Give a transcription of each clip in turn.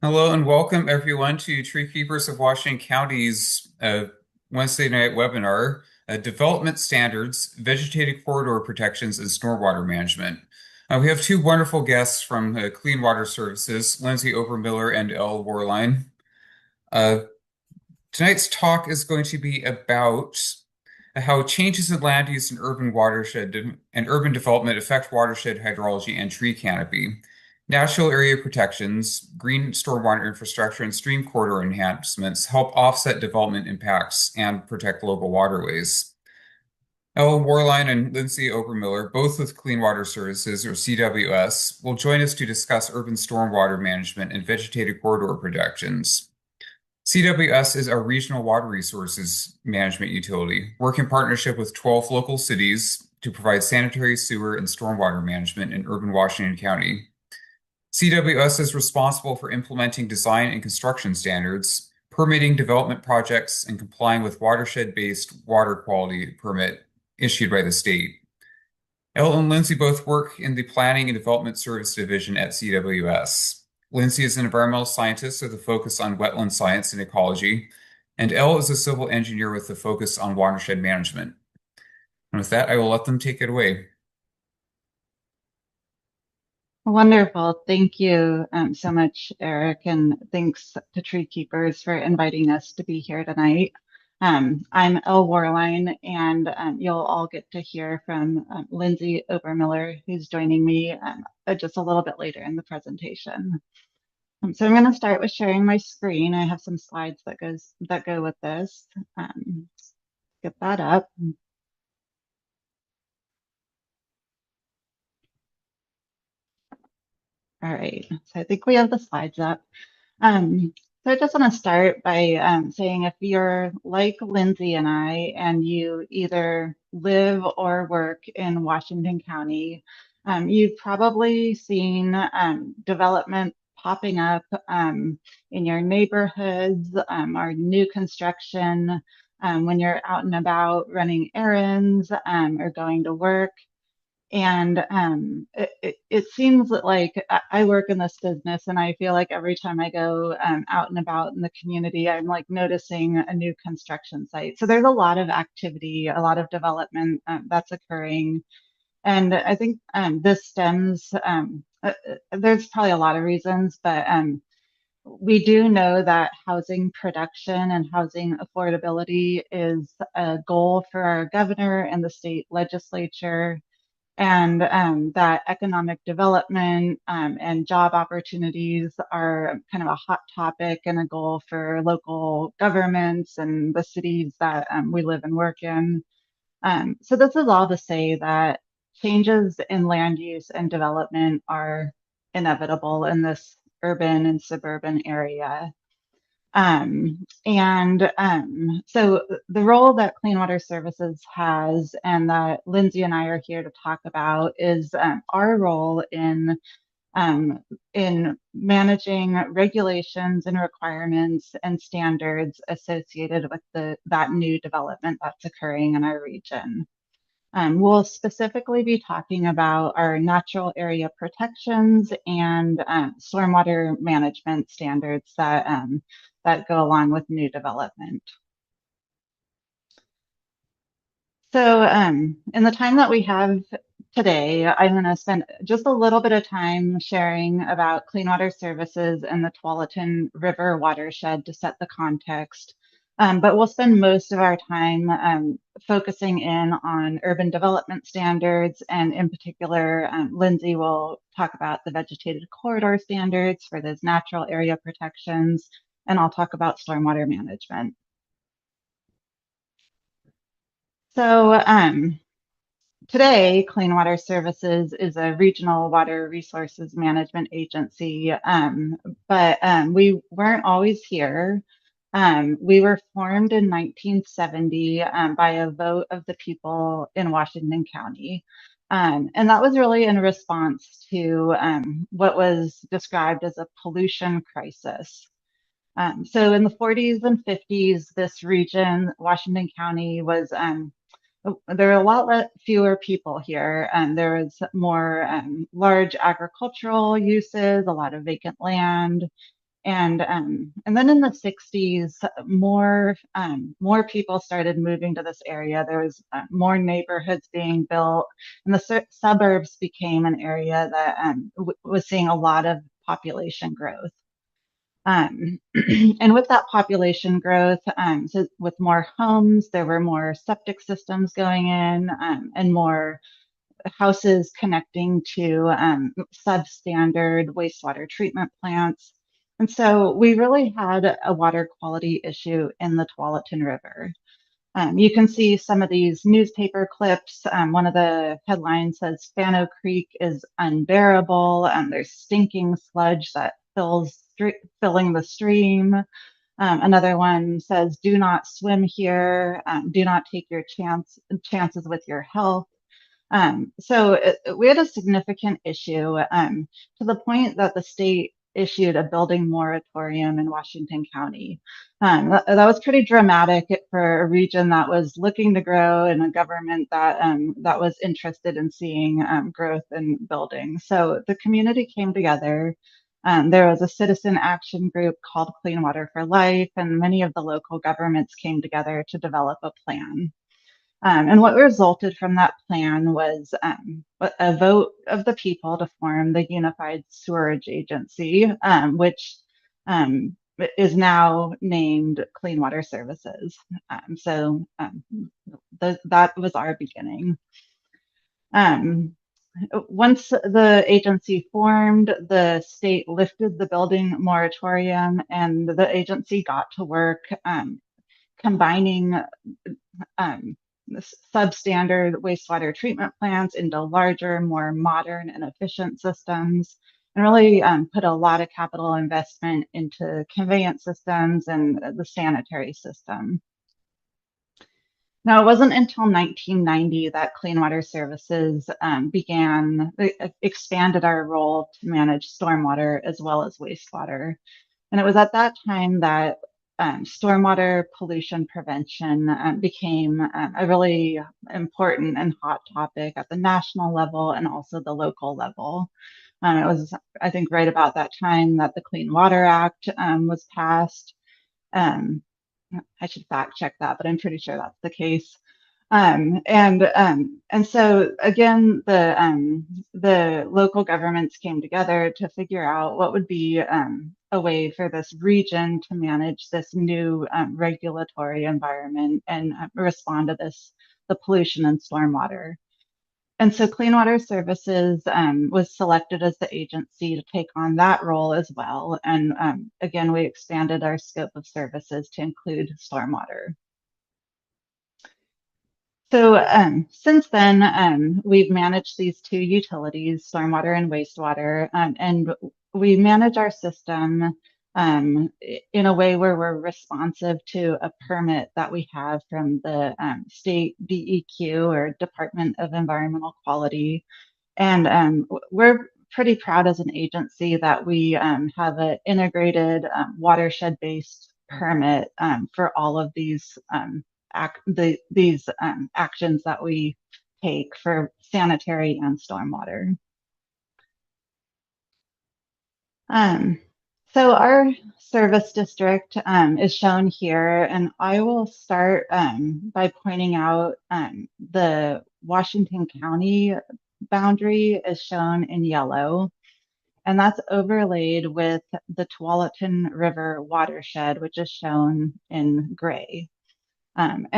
Hello and welcome everyone to Tree Keepers of Washington County's Wednesday night webinar, Development Standards, Vegetated Corridor Protections, and Stormwater Management. We have two wonderful guests from Clean Water Services, Lindsey Obermiller and Elle Worrlein. Uh, Tonight's talk is going to be about how changes in land use and urban watershed and urban development affect watershed hydrology and tree canopy, natural area protections, green stormwater infrastructure, and stream corridor enhancements help offset development impacts and protect local waterways. Elle Worrlein and Lindsey Obermiller, both with Clean Water Services or CWS, will join us to discuss urban stormwater management and vegetated corridor protections. CWS is our regional water resources management utility, work in partnership with 12 local cities to provide sanitary, sewer, and stormwater management in urban Washington County. CWS is responsible for implementing design and construction standards, permitting development projects, and complying with watershed-based water quality permit issued by the state. Elle and Lindsey both work in the Planning and Development Service Division at CWS. Lindsey is an environmental scientist with a focus on wetland science and ecology, and Elle is a civil engineer with a focus on watershed management. And with that, I will let them take it away. Wonderful. Thank you so much, Eric, and thanks to Tree Keepers for inviting us to be here tonight. I'm Elle Worrlein, and you'll all get to hear from Lindsey Obermiller, who's joining me just a little bit later in the presentation. So I'm going to start with sharing my screen. I have some slides that go with this. Get that up. All right. So I think we have the slides up. So I just want to start by saying if you're like Lindsey and I, and you either live or work in Washington County, you've probably seen development popping up in your neighborhoods or new construction when you're out and about running errands or going to work. And it seems that like I work in this business, and I feel like every time I go out and about in the community, I'm like noticing a new construction site. So there's a lot of activity, a lot of development that's occurring. And I think this stems, there's probably a lot of reasons, but we do know that housing production and housing affordability is a goal for our governor and the state legislature, and that economic development and job opportunities are kind of a hot topic and a goal for local governments and the cities that we live and work in. So this is all to say that changes in land use and development are inevitable in this urban and suburban area. So the role that Clean Water Services has and that Lindsey and I are here to talk about is our role in managing regulations and requirements and standards associated with that new development that's occurring in our region. We'll specifically be talking about our natural area protections and stormwater management standards that go along with new development. So in the time that we have today, I'm going to spend just a little bit of time sharing about Clean Water Services and the Tualatin River watershed to set the context. But we'll spend most of our time focusing in on urban development standards, and in particular, Lindsey will talk about the vegetated corridor standards for those natural area protections, and I'll talk about stormwater management. So today, Clean Water Services is a regional water resources management agency, but we weren't always here. We were formed in 1970 by a vote of the people in Washington County. And that was really in response to what was described as a pollution crisis. So in the 40s and 50s, this region, Washington County, was there were a lot fewer people here, and there was more large agricultural uses, a lot of vacant land. And then in the 60s, more people started moving to this area. There was more neighborhoods being built, and the suburbs became an area that was seeing a lot of population growth. And with that population growth, so with more homes, there were more septic systems going in, and more houses connecting to substandard wastewater treatment plants. And so we really had a water quality issue in the Tualatin River. You can see some of these newspaper clips. One of the headlines says Fano Creek is unbearable. There's stinking sludge that filling the stream. Another one says, "Do not swim here. Do not take your chances with your health." We had a significant issue to the point that the state issued a building moratorium in Washington County. That was pretty dramatic for a region that was looking to grow and a government that was interested in seeing growth in building. So the community came together. There was a citizen action group called Clean Water for Life, and many of the local governments came together to develop a plan. And what resulted from that plan was a vote of the people to form the Unified Sewerage Agency, which um, is now named Clean Water Services. That was our beginning. Um, Once the agency formed, the state lifted the building moratorium, and the agency got to work combining um, substandard wastewater treatment plants into larger, more modern and efficient systems, and really put a lot of capital investment into conveyance systems and the sanitary system. Now, it wasn't until 1990 that Clean Water Services expanded our role to manage stormwater as well as wastewater. And it was at that time that stormwater pollution prevention became a really important and hot topic at the national level and also the local level. It was, I think, right about that time that the Clean Water Act was passed. Um, I should fact check that, but I'm pretty sure that's the case. And so again, the local governments came together to figure out what would be a way for this region to manage this new regulatory environment and respond to the pollution and stormwater. And so Clean Water Services was selected as the agency to take on that role as well. And again, we expanded our scope of services to include stormwater. So since then, we've managed these two utilities, stormwater and wastewater, and we manage our system in a way where we're responsive to a permit that we have from the state DEQ, or Department of Environmental Quality. And we're pretty proud as an agency that we have an integrated watershed-based permit for all of these actions that we take for sanitary and stormwater. Um, so our service district is shown here, and I will start by pointing out the Washington County boundary is shown in yellow, and that's overlaid with the Tualatin River watershed, which is shown in gray. And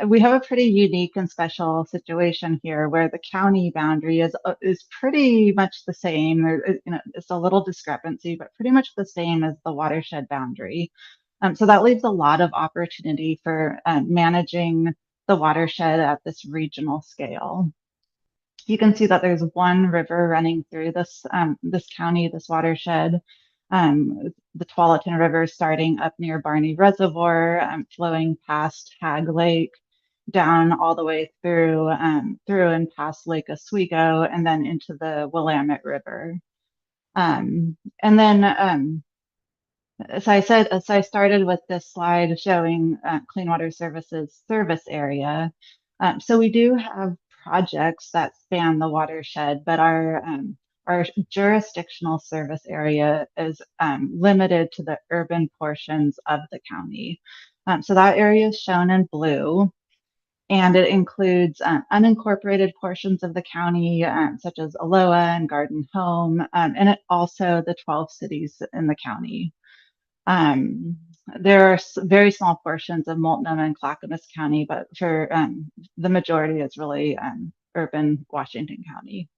we have a pretty unique and special situation here where the county boundary is pretty much the same. It's a little discrepancy, but pretty much the same as the watershed boundary. So that leaves a lot of opportunity for managing the watershed at this regional scale. You can see that there's one river running through this county, this watershed. The Tualatin River starting up near Barney Reservoir, flowing past Hag Lake, down all the way through and past Lake Oswego, and then into the Willamette River. And then, as I started with this slide showing Clean Water Services service area. So we do have projects that span the watershed, but our jurisdictional service area is limited to the urban portions of the county. So that area is shown in blue, and it includes unincorporated portions of the county, such as Aloha and Garden Home, and it also the 12 cities in the county. Um, there are very small portions of Multnomah and Clackamas County, but for the majority, it's really urban Washington County.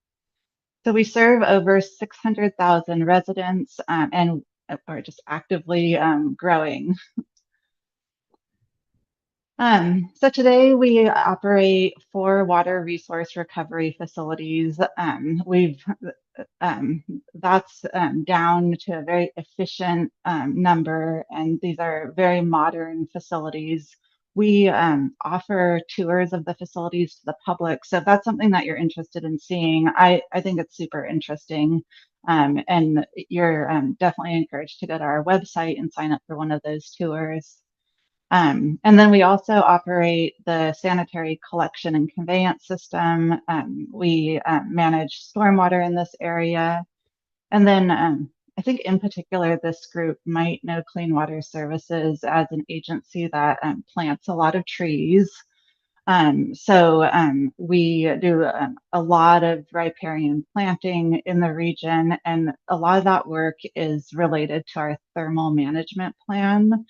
So we serve over 600,000 residents and are just actively growing. So today we operate 4 water resource recovery facilities. We've that's down to a very efficient number, and these are very modern facilities. We offer tours of the facilities to the public. So if that's something that you're interested in seeing, I think it's super interesting. And you're definitely encouraged to go to our website and sign up for one of those tours. And then we also operate the sanitary collection and conveyance system. We manage stormwater in this area. And then I think in particular, this group might know Clean Water Services as an agency that plants a lot of trees. So we do a lot of riparian planting in the region, and a lot of that work is related to our thermal management plan.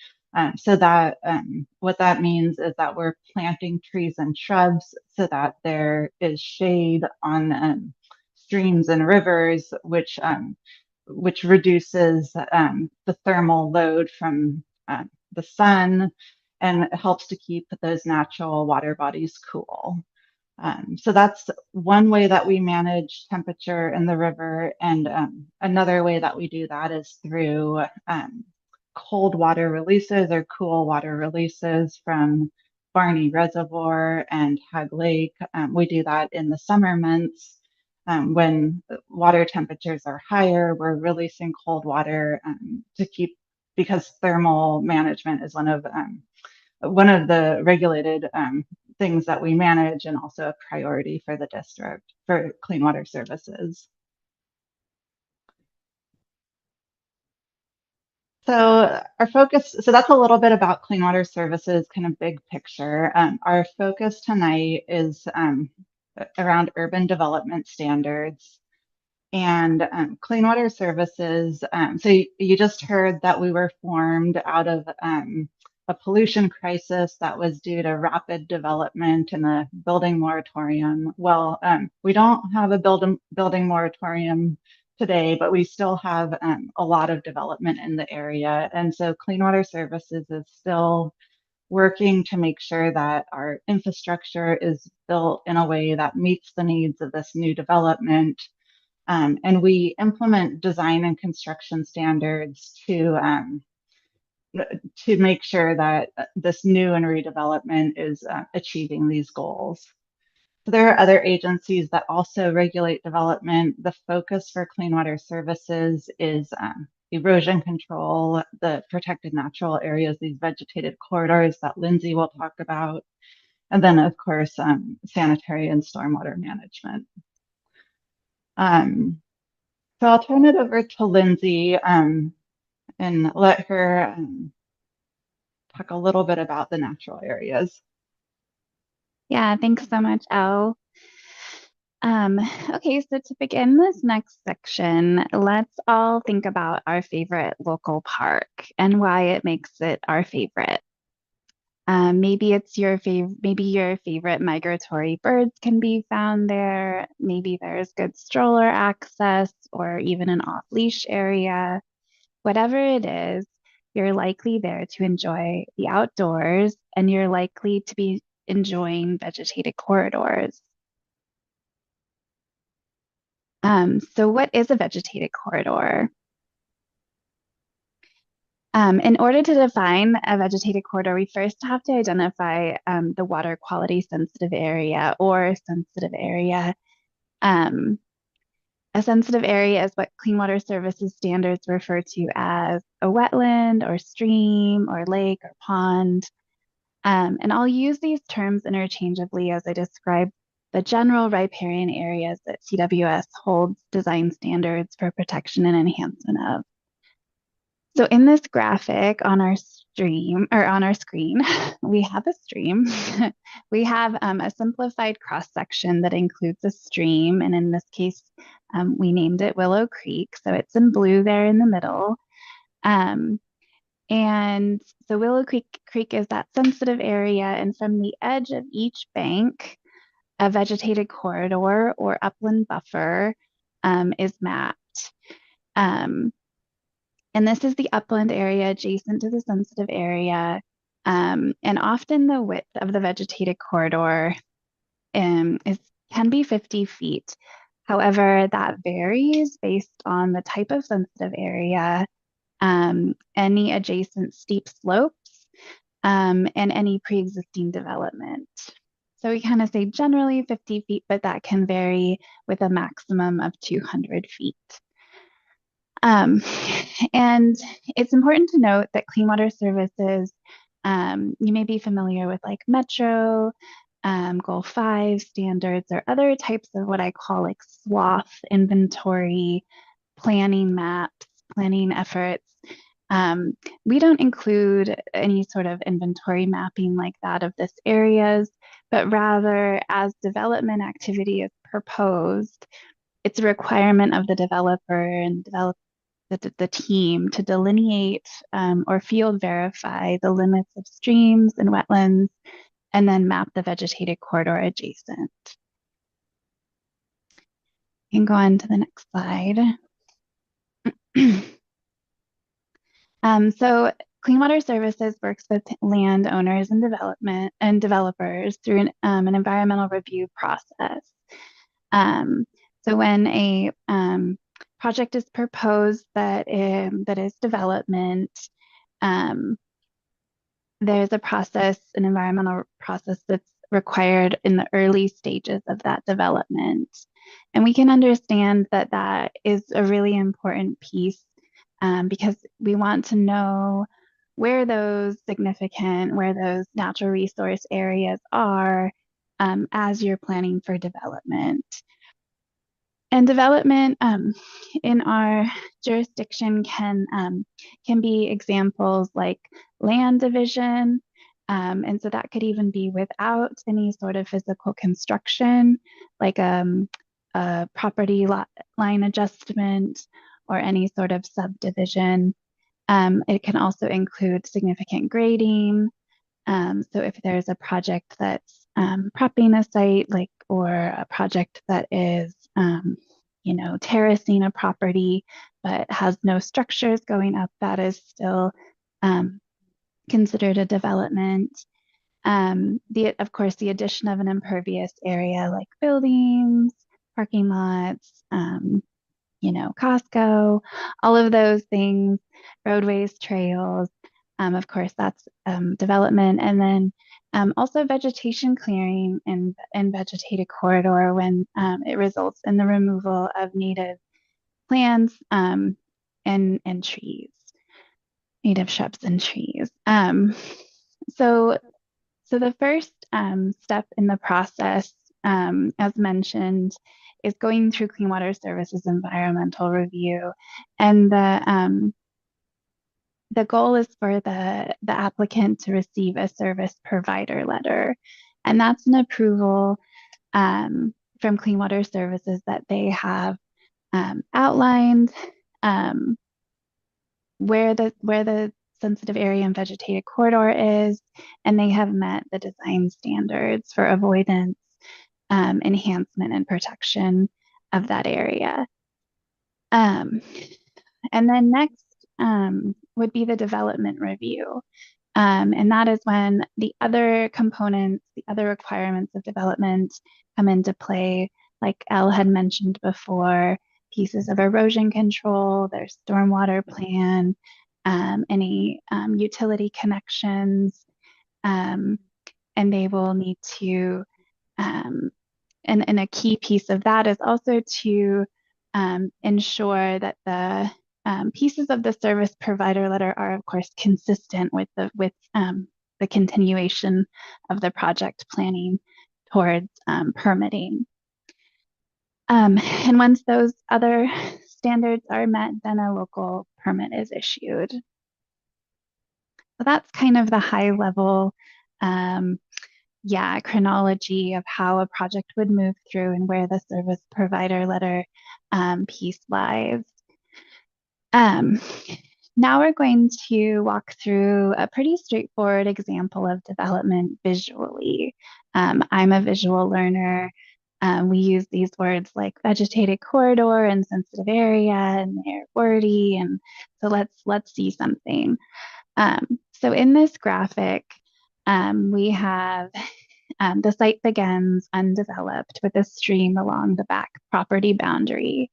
So that what that means is that we're planting trees and shrubs so that there is shade on streams and rivers, which reduces the thermal load from the sun and helps to keep those natural water bodies cool. So that's one way that we manage temperature in the river. And another way that we do that is through cold water releases or cool water releases from Barney Reservoir and Hag Lake. We do that in the summer months. When water temperatures are higher, we're releasing cold water to keep, because thermal management is one of the regulated things that we manage, and also a priority for the district for Clean Water Services. So our focus, so that's a little bit about Clean Water Services, kind of big picture. Our focus tonight is around urban development standards and Clean Water Services. So you just heard that we were formed out of a pollution crisis that was due to rapid development and a building moratorium. Well, we don't have a building moratorium today, but we still have a lot of development in the area. And so Clean Water Services is still working to make sure that our infrastructure is built in a way that meets the needs of this new development. And we implement design and construction standards to make sure that this new and redevelopment is achieving these goals. So there are other agencies that also regulate development. The focus for Clean Water Services is erosion control, the protected natural areas, these vegetated corridors that Lindsey will talk about, and then of course, sanitary and stormwater management. So I'll turn it over to Lindsey and let her talk a little bit about the natural areas. Yeah, thanks so much, Elle. Okay, so to begin this next section, let's all think about our favorite local park and why it makes it our favorite. Maybe it's maybe your favorite migratory birds can be found there. Maybe there's good stroller access or even an off-leash area. Whatever it is, you're likely there to enjoy the outdoors, and you're likely to be enjoying vegetated corridors. So what is a vegetated corridor? In order to define a vegetated corridor, we first have to identify the water quality sensitive area or sensitive area. A sensitive area is what Clean Water Services standards refer to as a wetland or stream or lake or pond. And I'll use these terms interchangeably as I describe the general riparian areas that CWS holds design standards for protection and enhancement of. So in this graphic on our stream or on our screen, we have a stream. We have a simplified cross section that includes a stream, and in this case, we named it Willow Creek. So it's in blue there in the middle. And so Willow Creek is that sensitive area, and from the edge of each bank, a vegetated corridor or upland buffer is mapped. And this is the upland area adjacent to the sensitive area. And often the width of the vegetated corridor can be 50 feet. However, that varies based on the type of sensitive area, any adjacent steep slopes, and any pre-existing development. So we kind of say generally 50 feet, but that can vary with a maximum of 200 feet. And it's important to note that Clean Water Services, you may be familiar with like Metro, Goal 5 standards, or other types of what I call like swath inventory, planning maps, planning efforts. We don't include any sort of inventory mapping like that of this areas, but rather as development activity is proposed, it's a requirement of the developer and the team to delineate or field verify the limits of streams and wetlands, and then map the vegetated corridor adjacent. You can go on to the next slide. So Clean Water Services works with landowners and developers through an environmental review process. So when a project is proposed that is development, there's a process, an environmental process that's required in the early stages of that development. And we can understand that that is a really important piece because we want to know where those natural resource areas are as you're planning for development. And development in our jurisdiction can be examples like land division, and so that could even be without any sort of physical construction, like a property line adjustment or any sort of subdivision. It can also include significant grading. So if there's a project that's propping a site, or a project that is, terracing a property but has no structures going up, that is still considered a development. Of course, the addition of an impervious area like buildings, parking lots, Costco, all of those things, roadways, trails. Of course, that's development. And then also vegetation clearing and vegetated corridor when it results in the removal of native plants and trees, native shrubs and trees. So the first step in the process, as mentioned, is going through Clean Water Services environmental review. And the goal is for the applicant to receive a service provider letter. And that's an approval from Clean Water Services that they have outlined where the sensitive area and vegetated corridor is, and they have met the design standards for avoidance, enhancement, and protection of that area. And then next would be the development review. And that is when the other components, the other requirements of development come into play, like Elle had mentioned before, pieces of erosion control, their stormwater plan, any utility connections, and they will need to, and a key piece of that is also to ensure that the pieces of the service provider letter are, of course, consistent with the continuation of the project planning towards permitting. And once those other standards are met, then a local permit is issued. So that's kind of the high level, chronology of how a project would move through and where the service provider letter piece lies. Um, Now we're going to walk through a pretty straightforward example of development visually. I'm a visual learner. We use these words like vegetated corridor and sensitive area, and they're wordy. And so let's see something. So in this graphic, we have the site begins undeveloped with a stream along the back property boundary.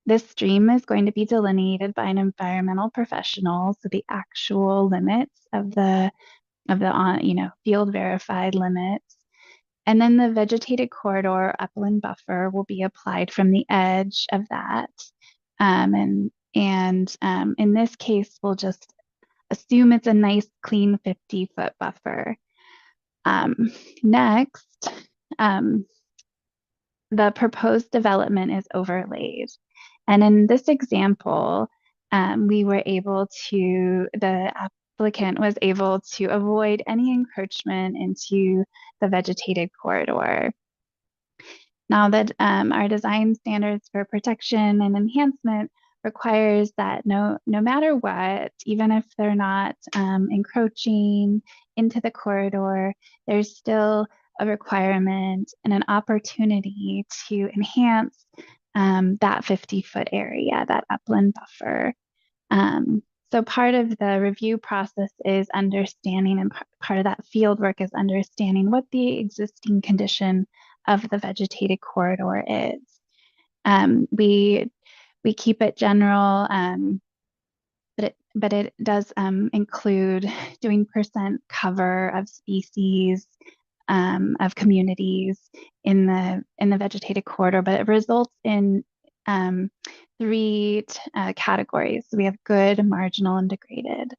This stream is going to be delineated by an environmental professional, so the actual limits of the field verified limits. And then the vegetated corridor upland buffer will be applied from the edge of that. And in this case, we'll just assume it's a nice clean 50-foot buffer. Next, the proposed development is overlaid. And in this example, the applicant was able to avoid any encroachment into the vegetated corridor. Now that our design standards for protection and enhancement requires that no matter what, even if they're not encroaching into the corridor, there's still a requirement and an opportunity to enhance that 50-foot area, that upland buffer. So part of the review process is understanding, and part of that field work is understanding what the existing condition of the vegetated corridor is. We keep it general, but it does include doing percent cover of species, of communities in the vegetated corridor, but it results in three categories. So we have good, marginal, and degraded.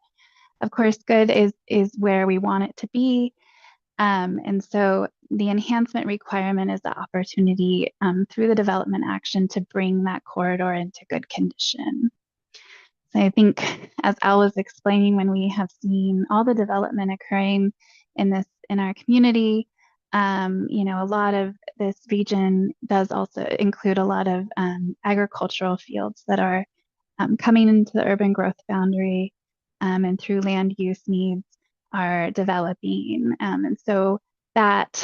Of course, good is where we want it to be. And so the enhancement requirement is the opportunity through the development action to bring that corridor into good condition. So I think, as Al was explaining, when we have seen all the development occurring in our community, a lot of this region does also include a lot of agricultural fields that are coming into the urban growth boundary, and through land use needs are developing. And so that,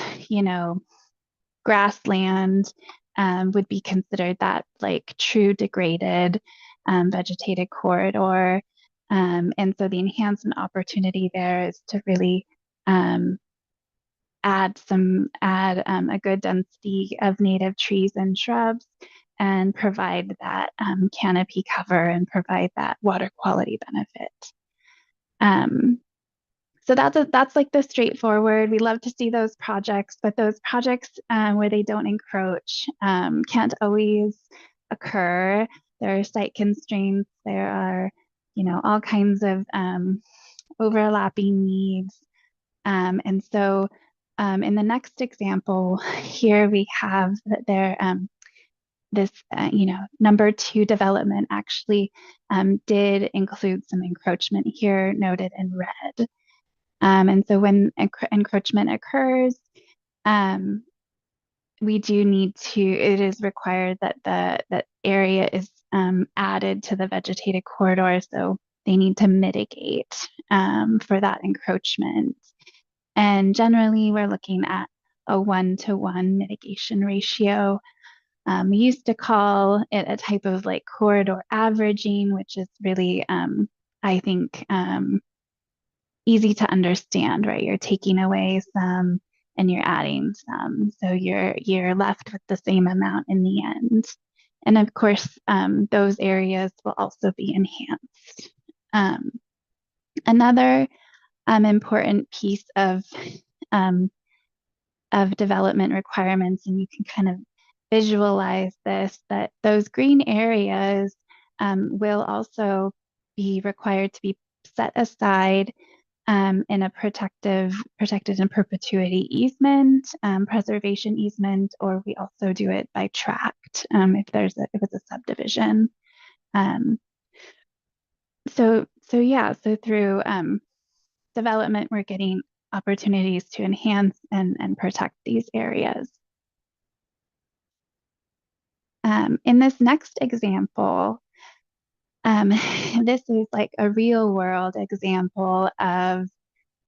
grassland would be considered that like true degraded vegetated corridor. And so the enhancement opportunity there is to really add a good density of native trees and shrubs and provide that canopy cover and provide that water quality benefit. So that's like the straightforward. We love to see those projects, but those projects where they don't encroach can't always occur. There are site constraints. There are, all kinds of overlapping needs. And so in the next example here, we have that there this, number 2 development actually did include some encroachment here noted in red. And so when encroachment occurs, it is required that that area is added to the vegetated corridor. So they need to mitigate for that encroachment. And generally, we're looking at a 1-to-1 mitigation ratio. We used to call it a type of like corridor averaging, which is really, I think, easy to understand, right? You're taking away some and you're adding some. So you're left with the same amount in the end. And of course, those areas will also be enhanced. Another important piece of development requirements, and you can kind of visualize this, that those green areas will also be required to be set aside in a protected in perpetuity easement, preservation easement, or we also do it by tract if it's a subdivision. Um, so through development, we're getting opportunities to enhance and protect these areas. In this next example, this is like a real world example of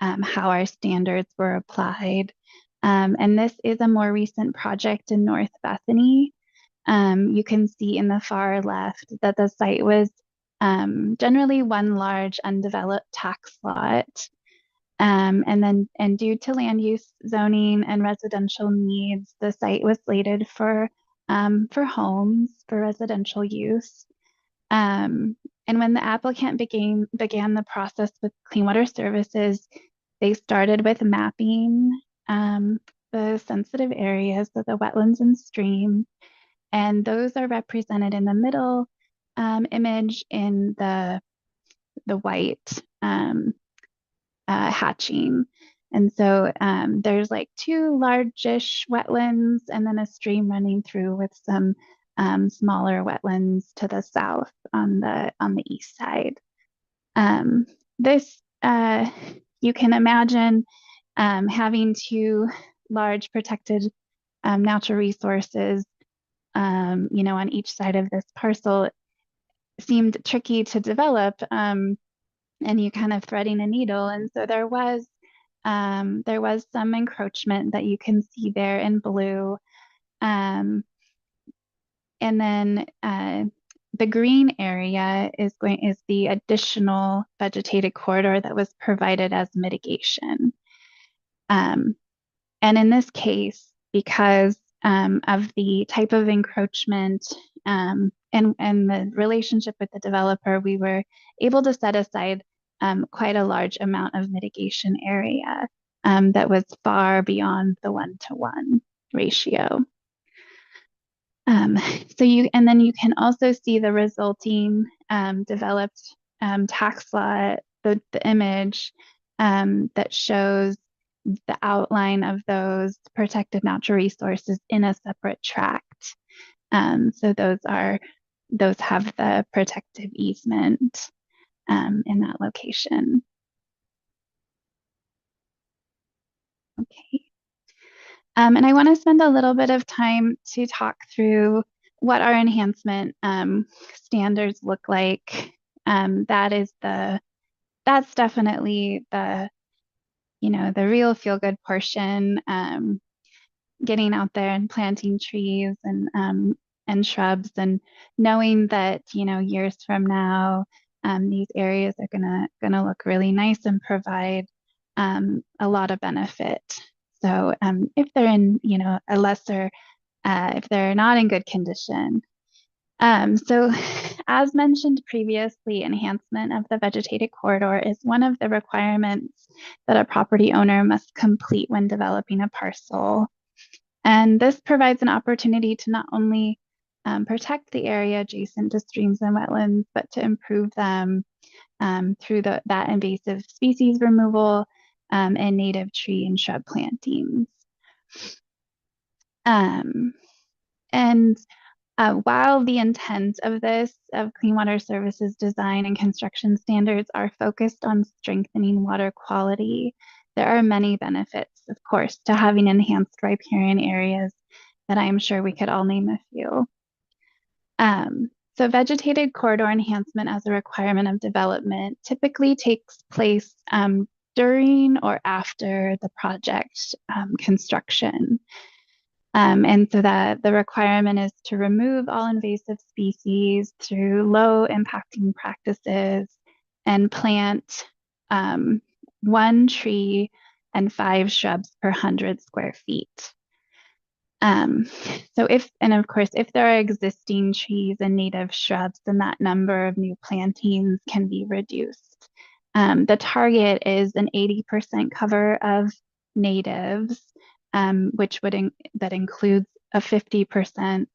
how our standards were applied. And this is a more recent project in North Bethany. You can see in the far left that the site was generally one large undeveloped tax lot. And due to land use zoning and residential needs, the site was slated for homes for residential use. And when the applicant began the process with Clean Water Services, they started with mapping the sensitive areas of the wetlands and streams, and those are represented in the middle image in the white hatching. And so there's like two largish wetlands and then a stream running through with some smaller wetlands to the south on the east side. This you can imagine having two large protected natural resources, on each side of this parcel seemed tricky to develop, and you kind of threading a needle. And so there was some encroachment that you can see there in blue. And then the green area is the additional vegetated corridor that was provided as mitigation. And in this case, because of the type of encroachment and the relationship with the developer, we were able to set aside quite a large amount of mitigation area that was far beyond the 1-to-1 ratio. Then you can also see the resulting developed tax lot, the image that shows the outline of those protected natural resources in a separate tract. So those have the protective easement in that location. Okay. And I want to spend a little bit of time to talk through what our enhancement standards look like. That's definitely the real feel-good portion. Getting out there and planting trees and shrubs, and knowing that years from now these areas are gonna look really nice and provide a lot of benefit. So if they're in if they're not in good condition. So as mentioned previously, enhancement of the vegetated corridor is one of the requirements that a property owner must complete when developing a parcel. And this provides an opportunity to not only protect the area adjacent to streams and wetlands, but to improve them through that invasive species removal and native tree and shrub plantings. While the intent of Clean Water Services design and construction standards are focused on strengthening water quality, there are many benefits, of course, to having enhanced riparian areas that I'm sure we could all name a few. So vegetated corridor enhancement as a requirement of development typically takes place during or after the project construction. And so that the requirement is to remove all invasive species through low impacting practices and plant 1 tree and 5 shrubs per 100 square feet. Of course, if there are existing trees and native shrubs, then that number of new plantings can be reduced. The target is an 80% cover of natives, that includes a 50%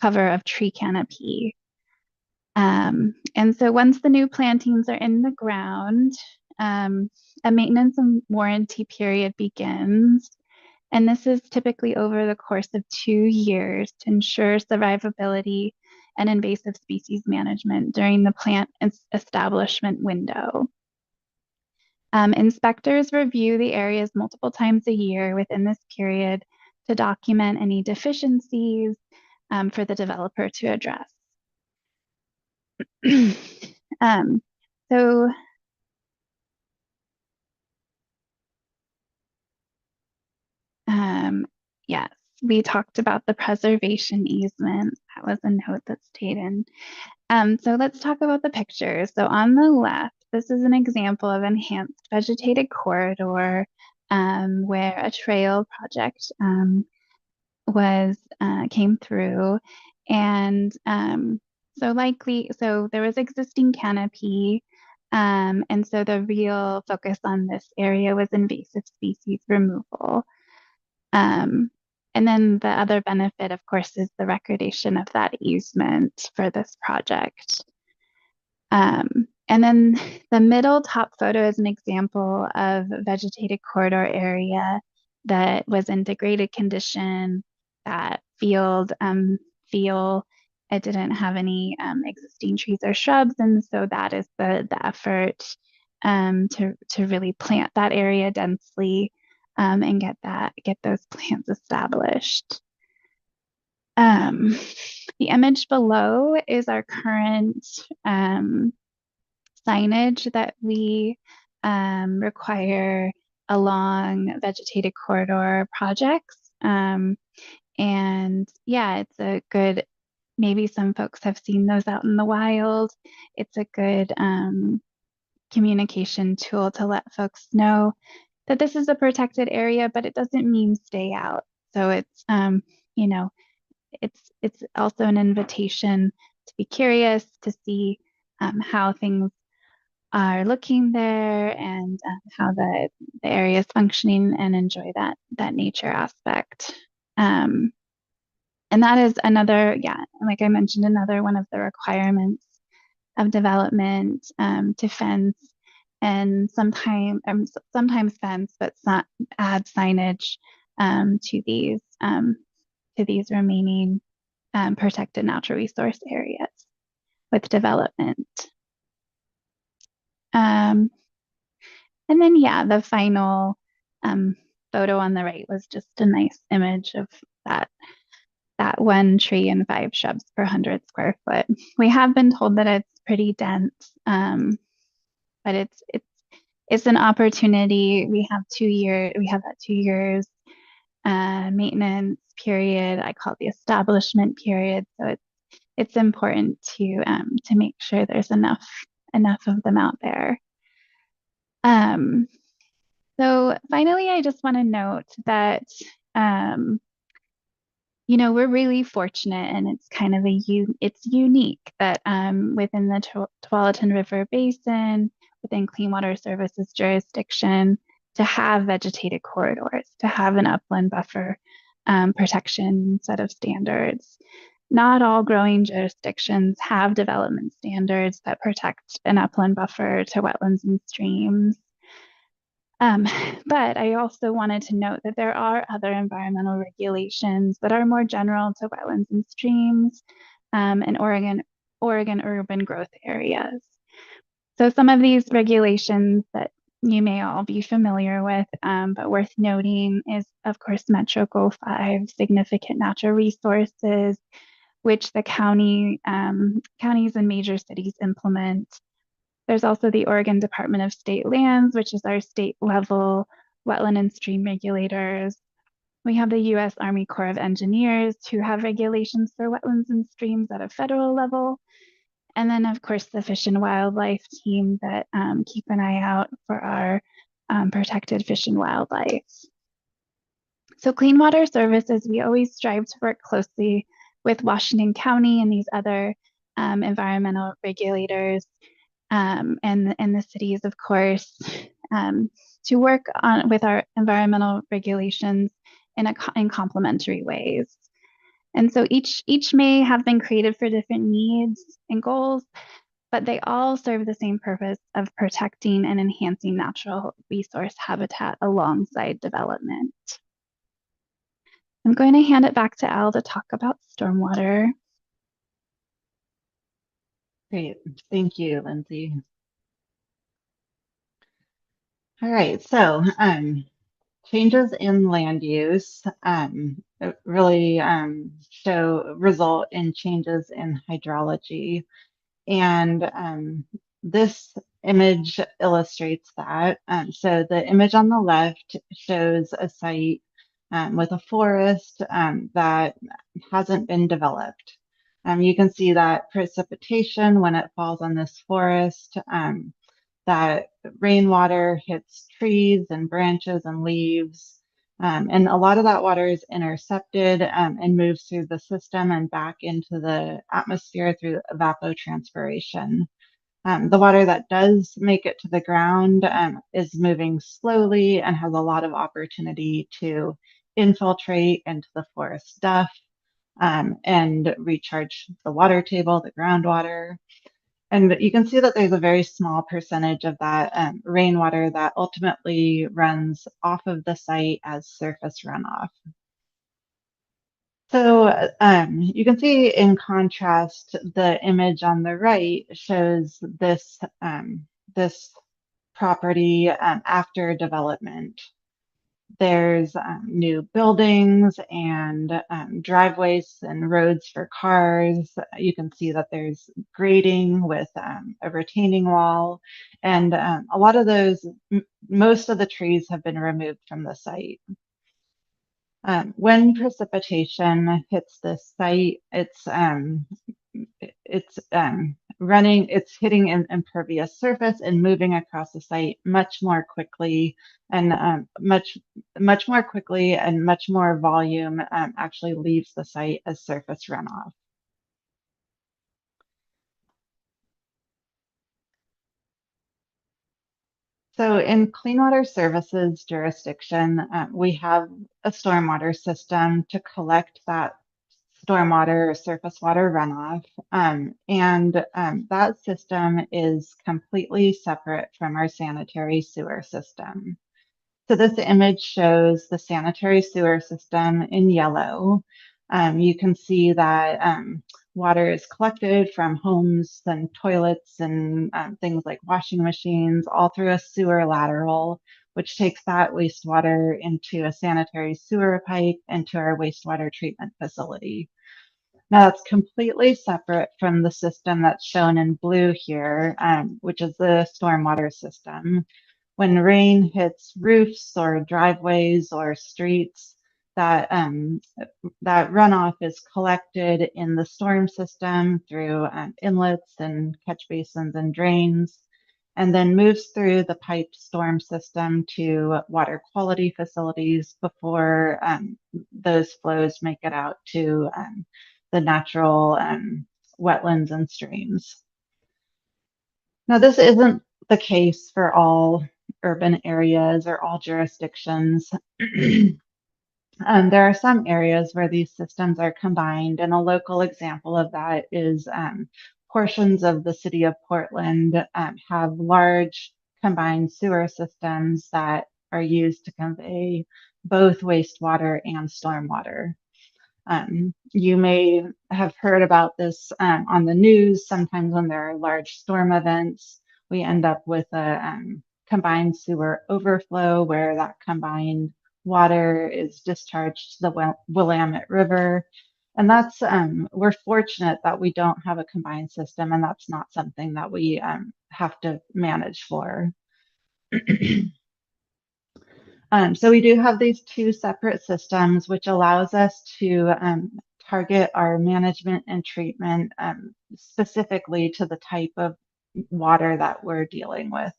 cover of tree canopy. And so once the new plantings are in the ground, a maintenance and warranty period begins. And this is typically over the course of 2 years to ensure survivability and invasive species management during the plant establishment window. Inspectors review the areas multiple times a year within this period to document any deficiencies for the developer to address. um, so yes, we talked about the preservation easement. That was a note that's taken. So let's talk about the pictures. So on the left, this is an example of enhanced vegetated corridor where a trail project was came through, and so there was existing canopy, and so the real focus on this area was invasive species removal. And then the other benefit, of course, is the recordation of that easement for this project. And then the middle top photo is an example of vegetated corridor area that was in degraded condition, that feel it didn't have any existing trees or shrubs, and so that is the effort to really plant that area densely and get those plants established. The image below is our current signage that we require along vegetated corridor projects. And yeah, it's a good, maybe some folks have seen those out in the wild. It's a good communication tool to let folks know that this is a protected area, but it doesn't mean stay out. So it's, you know, it's also an invitation to be curious, to see how things are looking there, and how the area is functioning, and enjoy that nature aspect. And that is another, yeah, like I mentioned, another one of the requirements of development, to fence, and sometimes fence, but add signage to these remaining protected natural resource areas with development. And then, yeah, the final photo on the right was just a nice image of that one tree and 5 shrubs per 100 square foot. We have been told that it's pretty dense, but it's an opportunity. We have that 2 years maintenance period. I call it the establishment period. So it's important to make sure there's enough of them out there. So finally, I just want to note that we're really fortunate, and it's kind of it's unique that within the Tualatin River Basin, within Clean Water Services jurisdiction, to have vegetated corridors, to have an upland buffer protection set of standards. Not all growing jurisdictions have development standards that protect an upland buffer to wetlands and streams. But I also wanted to note that there are other environmental regulations that are more general to wetlands and streams, and Oregon urban growth areas. So some of these regulations that you may all be familiar with, but worth noting is, of course, Metro Goal 5, significant natural resources, which the counties and major cities implement. There's also the Oregon Department of State Lands, which is our state level wetland and stream regulators. We have the U.S. Army Corps of Engineers, who have regulations for wetlands and streams at a federal level. And then, of course, the Fish and Wildlife team that keep an eye out for our protected fish and wildlife. So Clean Water Services, we always strive to work closely with Washington County and these other environmental regulators, and the cities, of course, to work with our environmental regulations in complementary ways. And so each may have been created for different needs and goals, but they all serve the same purpose of protecting and enhancing natural resource habitat alongside development. I'm going to hand it back to Elle to talk about stormwater. Great. Thank you, Lindsay. All right. So changes in land use really result in changes in hydrology. And this image illustrates that. So the image on the left shows a site with a forest that hasn't been developed. You can see that precipitation when it falls on this forest, that rainwater hits trees and branches and leaves. And a lot of that water is intercepted and moves through the system and back into the atmosphere through evapotranspiration. The water that does make it to the ground is moving slowly and has a lot of opportunity to infiltrate into the forest duff and recharge the water table, the groundwater. And you can see that there's a very small percentage of that rainwater that ultimately runs off of the site as surface runoff. So you can see in contrast, the image on the right shows this property after development. There's new buildings and driveways and roads for cars. You can see that there's grading with a retaining wall. And a lot of those, most of the trees have been removed from the site. When precipitation hits this site, it's hitting an impervious surface and moving across the site much more quickly, and much more quickly, and much more volume actually leaves the site as surface runoff. So in Clean Water Services jurisdiction, we have a stormwater system to collect that stormwater or surface water runoff. And that system is completely separate from our sanitary sewer system. So this image shows the sanitary sewer system in yellow. You can see that water is collected from homes and toilets and things like washing machines all through a sewer lateral, which takes that wastewater into a sanitary sewer pipe into our wastewater treatment facility. Now that's completely separate from the system that's shown in blue here, which is the stormwater system. When rain hits roofs or driveways or streets, that runoff is collected in the storm system through inlets and catch basins and drains, and then moves through the piped storm system to water quality facilities before those flows make it out to the natural wetlands and streams. Now, this isn't the case for all urban areas or all jurisdictions. There are some areas where these systems are combined, and a local example of that is portions of the city of Portland have large combined sewer systems that are used to convey both wastewater and stormwater. You may have heard about this on the news. Sometimes when there are large storm events, we end up with a combined sewer overflow where that combined water is discharged to the Willamette River. And that's, we're fortunate that we don't have a combined system, and that's not something that we have to manage for. So we do have these two separate systems, which allows us to target our management and treatment specifically to the type of water that we're dealing with.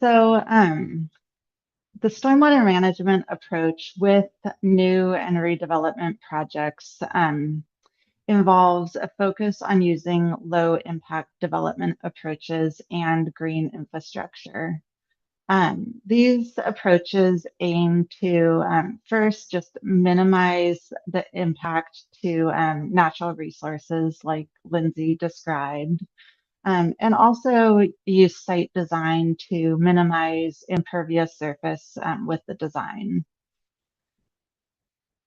So the stormwater management approach with new and redevelopment projects involves a focus on using low impact development approaches and green infrastructure. These approaches aim to first just minimize the impact to natural resources like Lindsay described, and also use site design to minimize impervious surface with the design.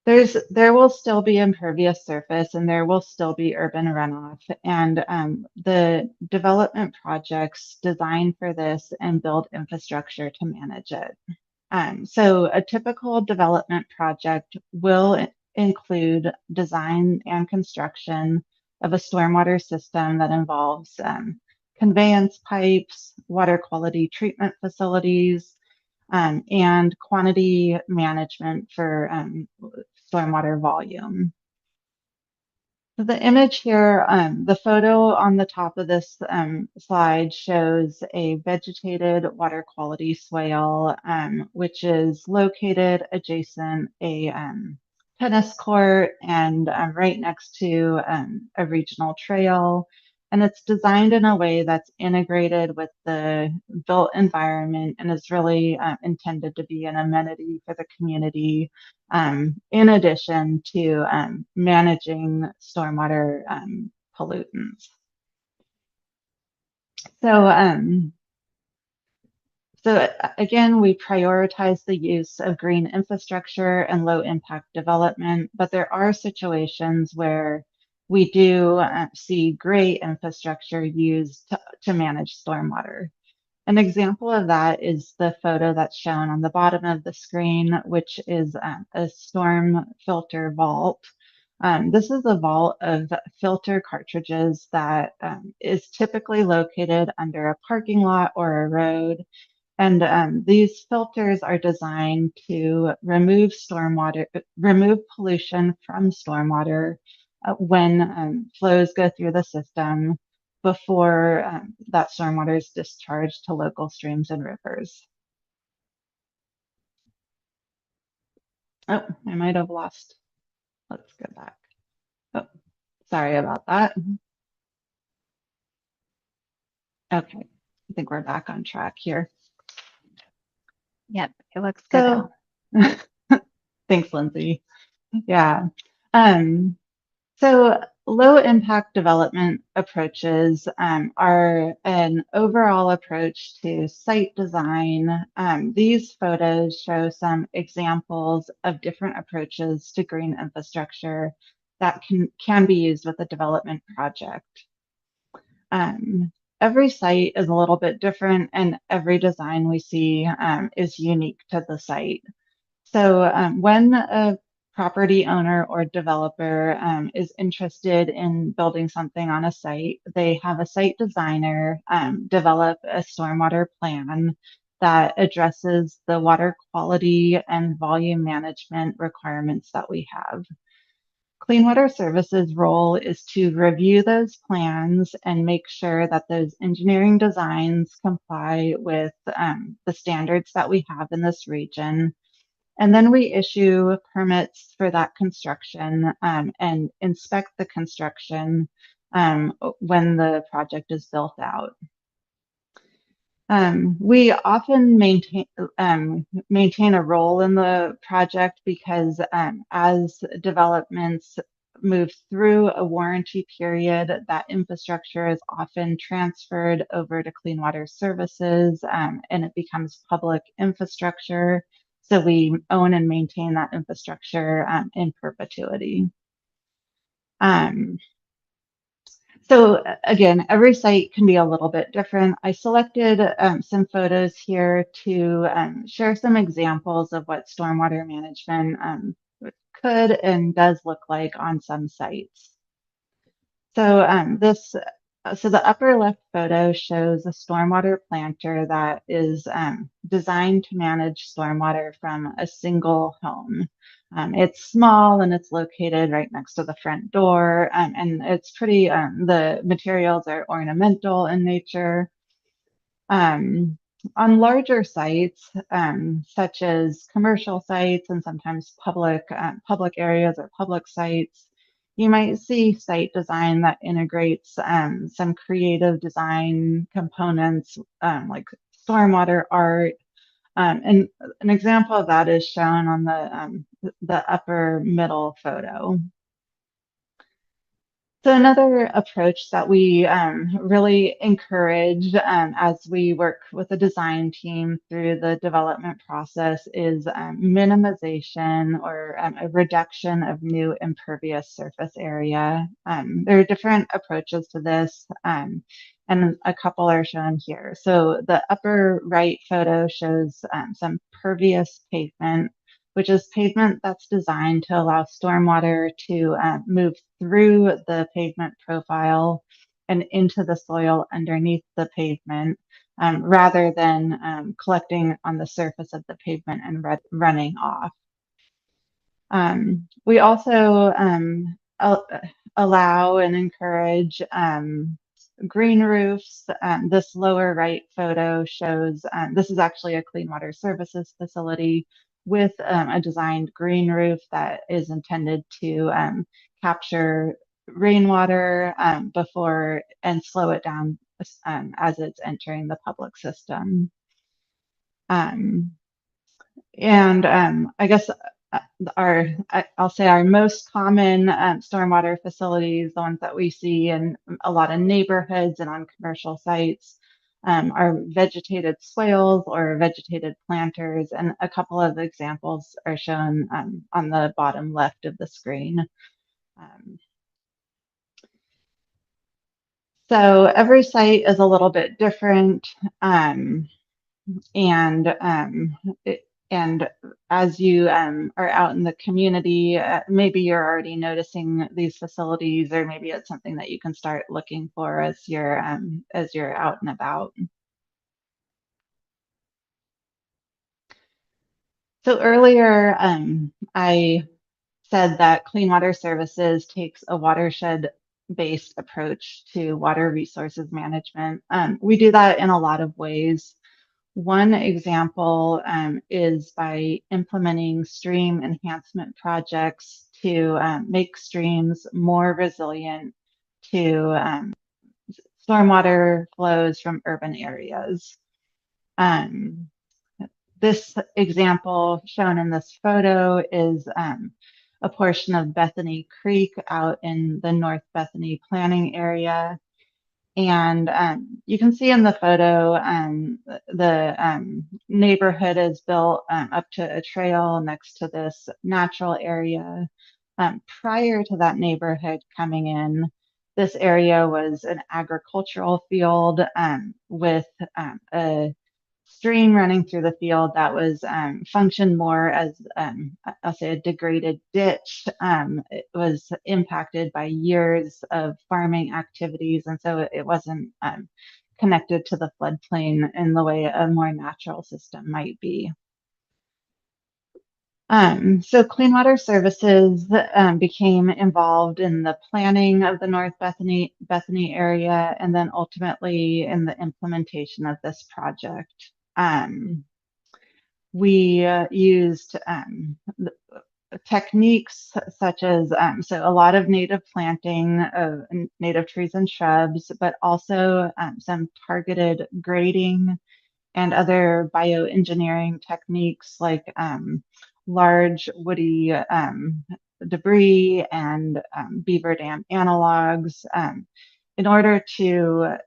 There will still be impervious surface and there will still be urban runoff, and the development projects design for this and build infrastructure to manage it. So a typical development project will include design and construction of a stormwater system that involves conveyance pipes, water quality treatment facilities, and quantity management for stormwater volume. So the image here, the photo on the top of this slide shows a vegetated water quality swale, which is located adjacent a tennis court and right next to a regional trail. And it's designed in a way that's integrated with the built environment and is really intended to be an amenity for the community, in addition to managing stormwater pollutants. So again, we prioritize the use of green infrastructure and low impact development, but there are situations where we do see gray infrastructure used to manage stormwater. An example of that is the photo that's shown on the bottom of the screen, which is a storm filter vault. This is a vault of filter cartridges that is typically located under a parking lot or a road. And these filters are designed to remove pollution from stormwater when flows go through the system before that stormwater is discharged to local streams and rivers. Oh, I might have lost. Let's go back. Oh, sorry about that. Okay, I think we're back on track here. Yep, it looks good. So, thanks, Lindsay. Yeah. So low impact development approaches are an overall approach to site design. These photos show some examples of different approaches to green infrastructure that can be used with a development project. Every site is a little bit different and every design we see is unique to the site. So when a property owner or developer is interested in building something on a site, they have a site designer develop a stormwater plan that addresses the water quality and volume management requirements that we have. Clean Water Services' role is to review those plans and make sure that those engineering designs comply with the standards that we have in this region. And then we issue permits for that construction and inspect the construction when the project is built out. We often maintain a role in the project because as developments move through a warranty period, that infrastructure is often transferred over to Clean Water Services and it becomes public infrastructure. So we own and maintain that infrastructure in perpetuity. So again, every site can be a little bit different. I selected some photos here to share some examples of what stormwater management could and does look like on some sites. So so the upper left photo shows a stormwater planter that is designed to manage stormwater from a single home. It's small and it's located right next to the front door, and it's pretty, the materials are ornamental in nature. On larger sites, such as commercial sites and sometimes public areas or public sites, you might see site design that integrates some creative design components like stormwater art, And an example of that is shown on the upper middle photo. So another approach that we really encourage as we work with the design team through the development process is minimization or a reduction of new impervious surface area. There are different approaches to this, and a couple are shown here. So the upper right photo shows some pervious pavement, which is pavement that's designed to allow stormwater to move through the pavement profile and into the soil underneath the pavement, rather than collecting on the surface of the pavement and running off. We also allow and encourage green roofs. This lower right photo shows, this is actually a clean water services facility with a designed green roof that is intended to capture rainwater before and slow it down as it's entering the public system. And I guess I'll say our most common stormwater facilities, the ones that we see in a lot of neighborhoods and on commercial sites, are vegetated swales or vegetated planters, and a couple of examples are shown on the bottom left of the screen. So every site is a little bit different. And as you are out in the community, maybe you're already noticing these facilities, or maybe it's something that you can start looking for as you're out and about. So earlier, I said that Clean Water Services takes a watershed-based approach to water resources management. We do that in a lot of ways. One example is by implementing stream enhancement projects to make streams more resilient to stormwater flows from urban areas. This example shown in this photo is a portion of Bethany Creek out in the North Bethany planning area. And you can see in the photo, the neighborhood is built up to a trail next to this natural area. Prior to that neighborhood coming in, this area was an agricultural field with a stream running through the field that was functioned more as, I'll say, a degraded ditch. It was impacted by years of farming activities, and so it wasn't connected to the floodplain in the way a more natural system might be. So Clean Water Services became involved in the planning of the North Bethany area, and then ultimately in the implementation of this project. We used techniques such as, so a lot of native planting of native trees and shrubs, but also some targeted grading and other bioengineering techniques like large woody debris and beaver dam analogs in order to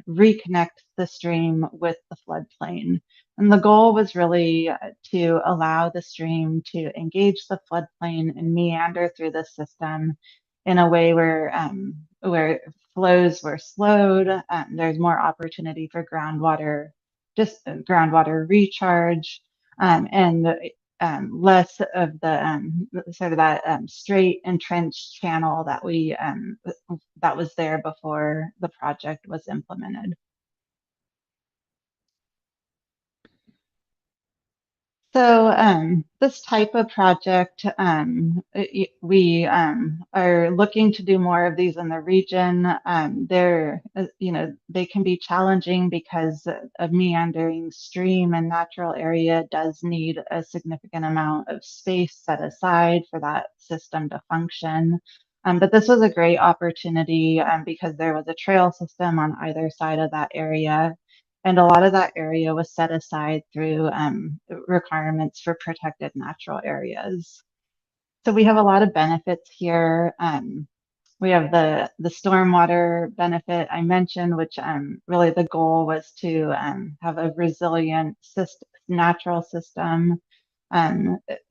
reconnect the stream with the floodplain. And the goal was really to allow the stream to engage the floodplain and meander through the system in a way where flows were slowed. There's more opportunity for groundwater recharge, and less of the sort of that straight entrenched channel that that was there before the project was implemented. So this type of project, we are looking to do more of these in the region. They can be challenging because a meandering stream and natural area does need a significant amount of space set aside for that system to function. But this was a great opportunity because there was a trail system on either side of that area. And a lot of that area was set aside through requirements for protected natural areas. So we have a lot of benefits here. We have the stormwater benefit I mentioned, which really the goal was to have a resilient natural system.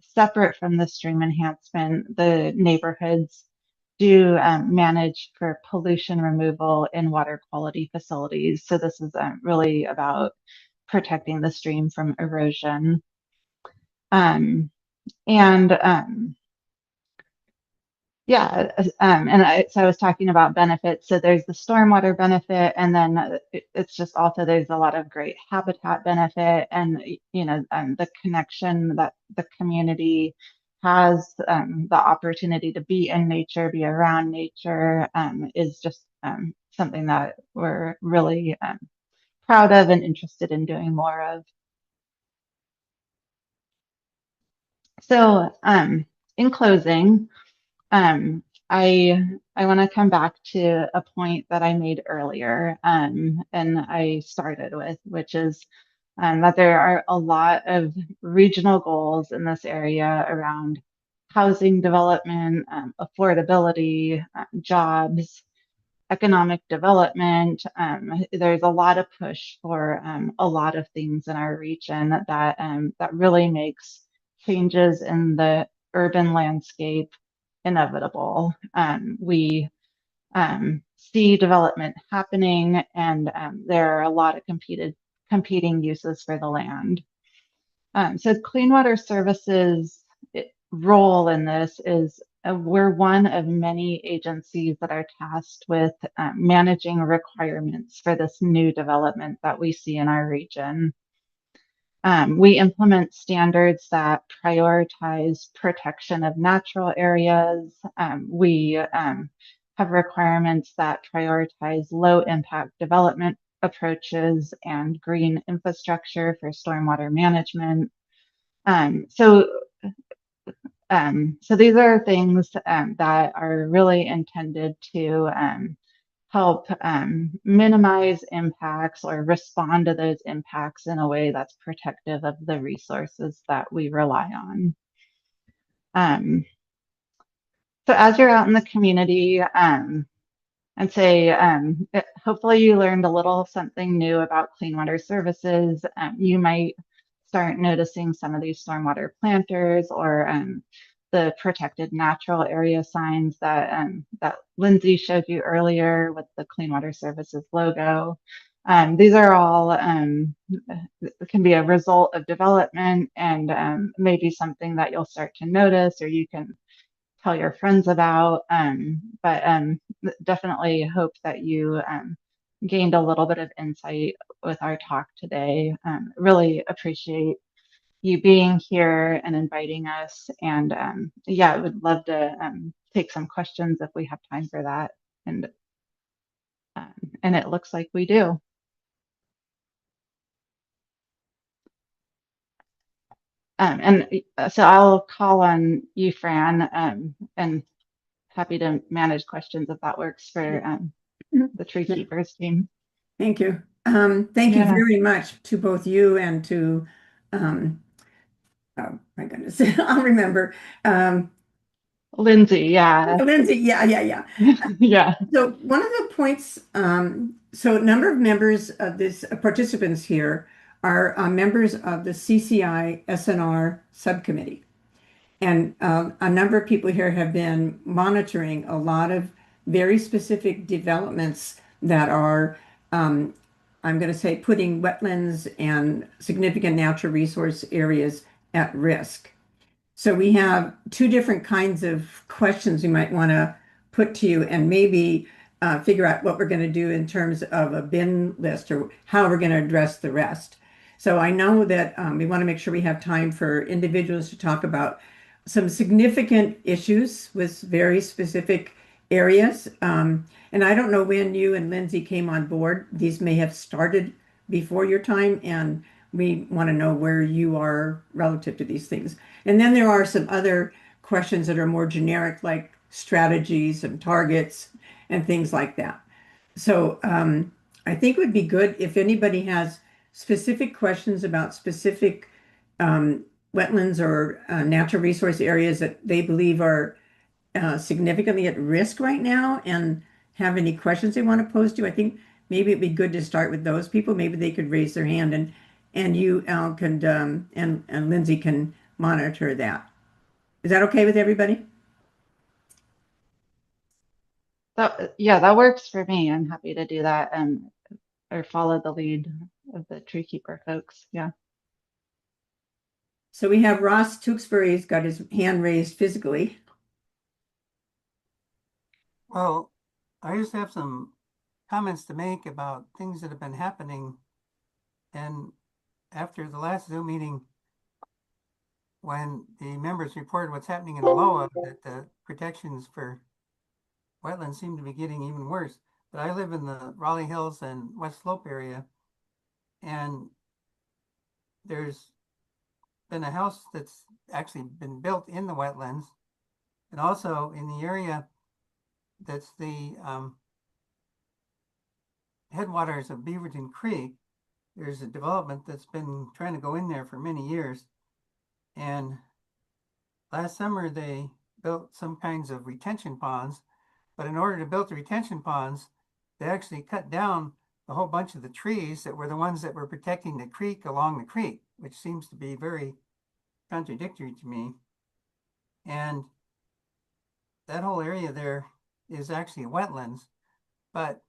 Separate from the stream enhancement, the neighborhoods do manage for pollution removal in water quality facilities. So this is really about protecting the stream from erosion. And Yeah, so I was talking about benefits. So there's the stormwater benefit, and then it's just also there's a lot of great habitat benefit, and the connection that the community has, the opportunity to be in nature, be around nature, is just something that we're really proud of and interested in doing more of. So, in closing. Um, I want to come back to a point that I made earlier, and I started with, which is that there are a lot of regional goals in this area around housing development, affordability, jobs, economic development. There's a lot of push for a lot of things in our region that really makes changes in the urban landscape inevitable. We see development happening, and there are a lot of competing uses for the land. So Clean Water Services role in this is we're one of many agencies that are tasked with managing requirements for this new development that we see in our region. We implement standards that prioritize protection of natural areas. We have requirements that prioritize low impact development approaches and green infrastructure for stormwater management. So these are things that are really intended to help minimize impacts or respond to those impacts in a way that's protective of the resources that we rely on. So as you're out in the community, and say, hopefully you learned a little something new about clean water services. You might start noticing some of these stormwater planters or the protected natural area signs that Lindsay showed you earlier with the Clean Water Services logo. These are all can be a result of development and maybe something that you'll start to notice or you can tell your friends about. But definitely hope that you gained a little bit of insight with our talk today. Really appreciate you being here and inviting us. And yeah, I would love to take some questions if we have time for that. And it looks like we do. So I'll call on you, Fran, and happy to manage questions if that works for the Tree Keepers team. Thank you. Thank you very much to both you and to, oh my goodness, I'll remember. Lindsay, yeah. Lindsay, yeah. Yeah. So one of the points, so a number of members of this, participants here are members of the CCI SNR subcommittee. And a number of people here have been monitoring a lot of very specific developments that are, I'm going to say, putting wetlands and significant natural resource areas at risk. So we have two different kinds of questions we might want to put to you and maybe figure out what we're going to do in terms of a bin list or how we're going to address the rest. So I know that we want to make sure we have time for individuals to talk about some significant issues with very specific areas. And I don't know when you and Lindsay came on board. These may have started before your time, and we want to know where you are relative to these things. And then there are some other questions that are more generic, like strategies and targets and things like that. So I think it would be good if anybody has specific questions about specific wetlands or natural resource areas that they believe are significantly at risk right now and have any questions they want to pose to. I think maybe it'd be good to start with those people. Maybe they could raise their hand and you, Al, could and Lindsay can monitor that. Is that okay with everybody? Yeah, that works for me. I'm happy to do that and or follow the lead of the tree keeper folks. Yeah. So we have Ross Tewksbury's got his hand raised physically. Well, I just have some comments to make about things that have been happening. And after the last Zoom meeting, when the members reported what's happening in Aloha, that the protections for wetlands seem to be getting even worse. But I live in the Raleigh Hills and West Slope area, and there's been a house that's actually been built in the wetlands, and also in the area that's the headwaters of Beaverton Creek. There's a development that's been trying to go in there for many years. And last summer, they built some kinds of retention ponds. But in order to build the retention ponds, they actually cut down a whole bunch of the trees that were the ones that were protecting the creek along the creek, which seems to be very contradictory to me. And that whole area there is actually wetlands. But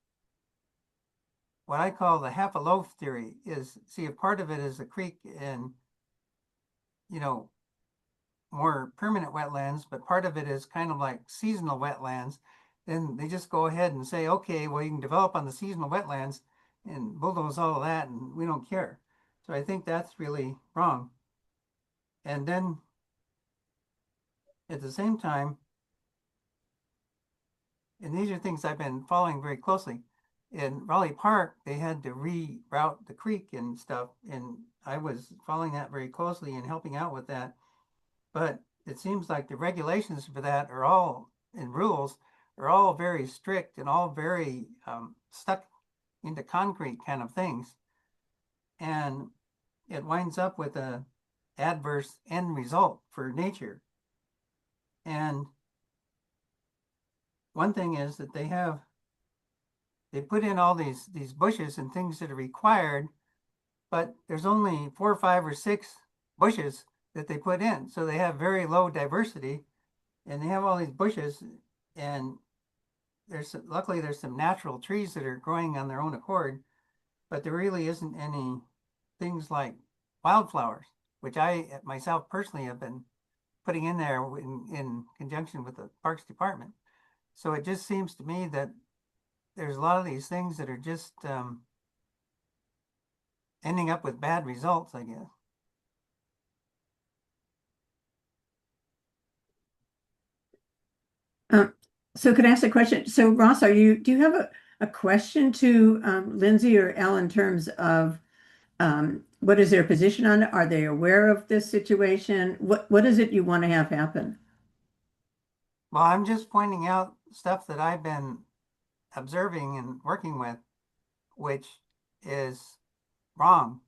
what I call the half a loaf theory is, see, a part of it is the creek and, you know, more permanent wetlands, but part of it is kind of like seasonal wetlands. Then they just go ahead and say, okay, well, you can develop on the seasonal wetlands and bulldoze all of that, and we don't care. So I think that's really wrong. And then at the same time, and these are things I've been following very closely, in Raleigh Park, they had to reroute the creek and stuff, and I was following that very closely and helping out with that. But it seems like the regulations for that are all, and rules are all very strict and all very stuck into concrete kind of things. And it winds up with a adverse end result for nature. And one thing is that they put in all these bushes and things that are required, but there's only 4 or 5 or 6 bushes that they put in. So they have very low diversity, and they have all these bushes, and luckily there's some natural trees that are growing on their own accord, but there really isn't any things like wildflowers, which I myself personally have been putting in there in conjunction with the Parks Department. So it just seems to me that there's a lot of these things that are just ending up with bad results, I guess. So could I ask a question? So Ross, do you have a question to Lindsay or Elle in terms of what is their position on it? Are they aware of this situation? What is it you want to have happen? Well, I'm just pointing out stuff that I've been observing and working with, which is wrong.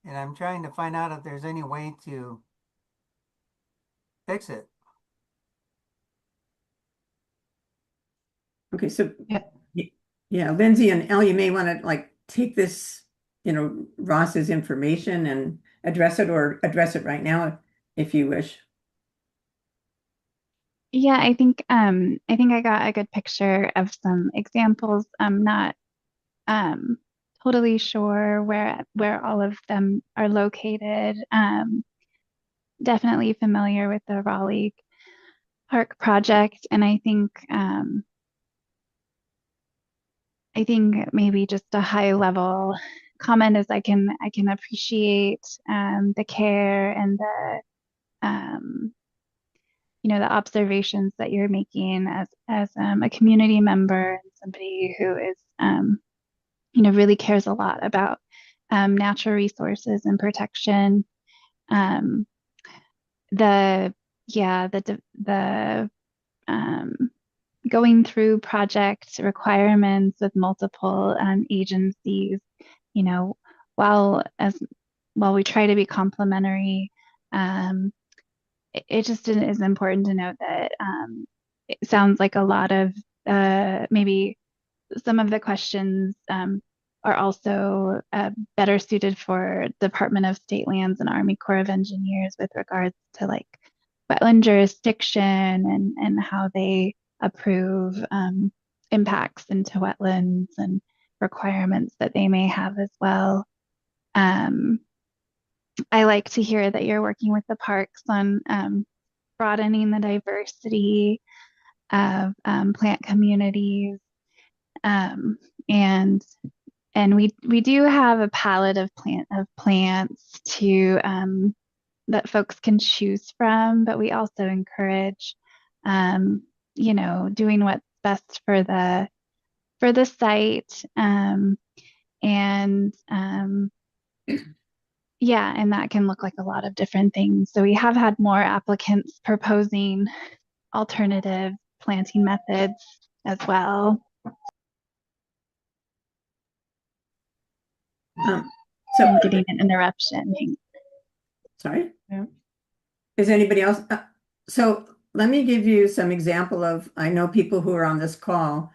And I'm trying to find out if there's any way to fix it. Okay, so Yeah. yeah, Lindsay and Elle, you may want to like take this, Ross's information and address it or address it right now if you wish. Yeah, I think I got a good picture of some examples. I'm not totally sure where all of them are located. Definitely familiar with the Raleigh Park project, and I think maybe just a high level comment is I can appreciate the care and um, the observations that you're making as a community member and somebody who is really cares a lot about natural resources and protection. Um, the yeah the um, going through project requirements with multiple agencies, you know, while as while we try to be complementary, it just is important to note that it sounds like a lot of maybe some of the questions are also better suited for Department of State Lands and Army Corps of Engineers with regards to like wetland jurisdiction and how they approve impacts into wetlands and requirements that they may have as well. I like to hear that you're working with the parks on broadening the diversity of plant communities. Um, and we do have a palette of plants to that folks can choose from, but we also encourage doing what's best for the site. And yeah, and that can look like a lot of different things. So we have had more applicants proposing alternative planting methods as well. So I'm getting an interruption. sorry. Yeah. Is anybody else? So let me give you some example of, I know people who are on this call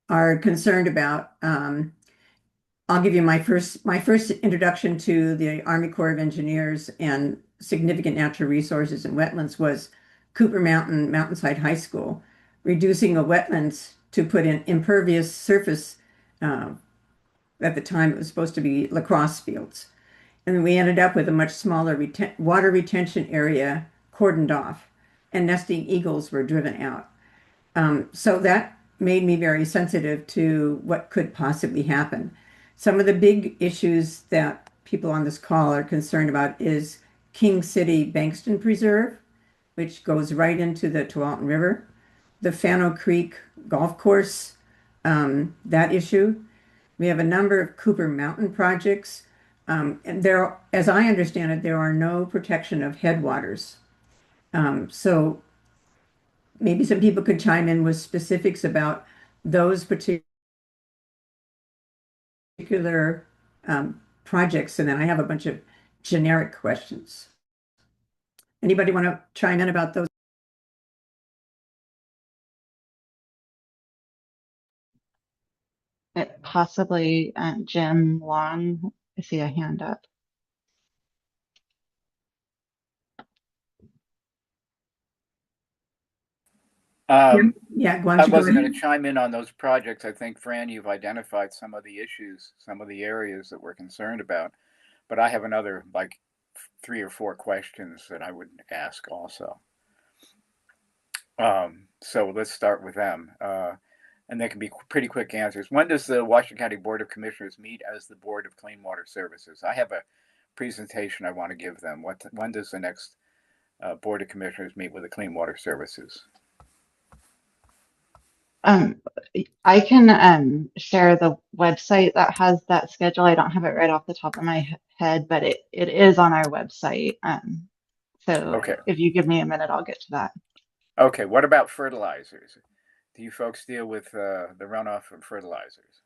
are concerned about, I'll give you my first introduction to the Army Corps of Engineers and significant natural resources and wetlands was Cooper Mountain, Mountainside High School, reducing a wetlands to put in impervious surface. At the time, it was supposed to be lacrosse fields. And we ended up with a much smaller water retention area cordoned off, and nesting eagles were driven out. So that made me very sensitive to what could possibly happen. Some of the big issues that people on this call are concerned about is King City Bankston Preserve, which goes right into the Tualatin River, the Fano Creek Golf Course, that issue. We have a number of Cooper Mountain projects. And there, as I understand it, there are no protection of headwaters. So maybe some people could chime in with specifics about those particular projects, and then I have a bunch of generic questions. Anybody want to chime in about those? Possibly Jim Long. I see a hand up. Yeah, why I don't you go wasn't going ahead? to chime in on those projects. I think, Fran, you've identified some of the issues, some of the areas that we're concerned about. But I have another, like, 3 or 4 questions that I would ask also. So let's start with them. And they can be pretty quick answers. When does the Washington County Board of Commissioners meet as the Board of Clean Water Services? I have a presentation I want to give them. When does the next Board of Commissioners meet with the Clean Water Services? I can share the website that has that schedule. I don't have it right off the top of my head, but it is on our website. So Okay. if you give me a minute, I'll get to that. Okay. What about fertilizers? Do you folks deal with the runoff from fertilizers?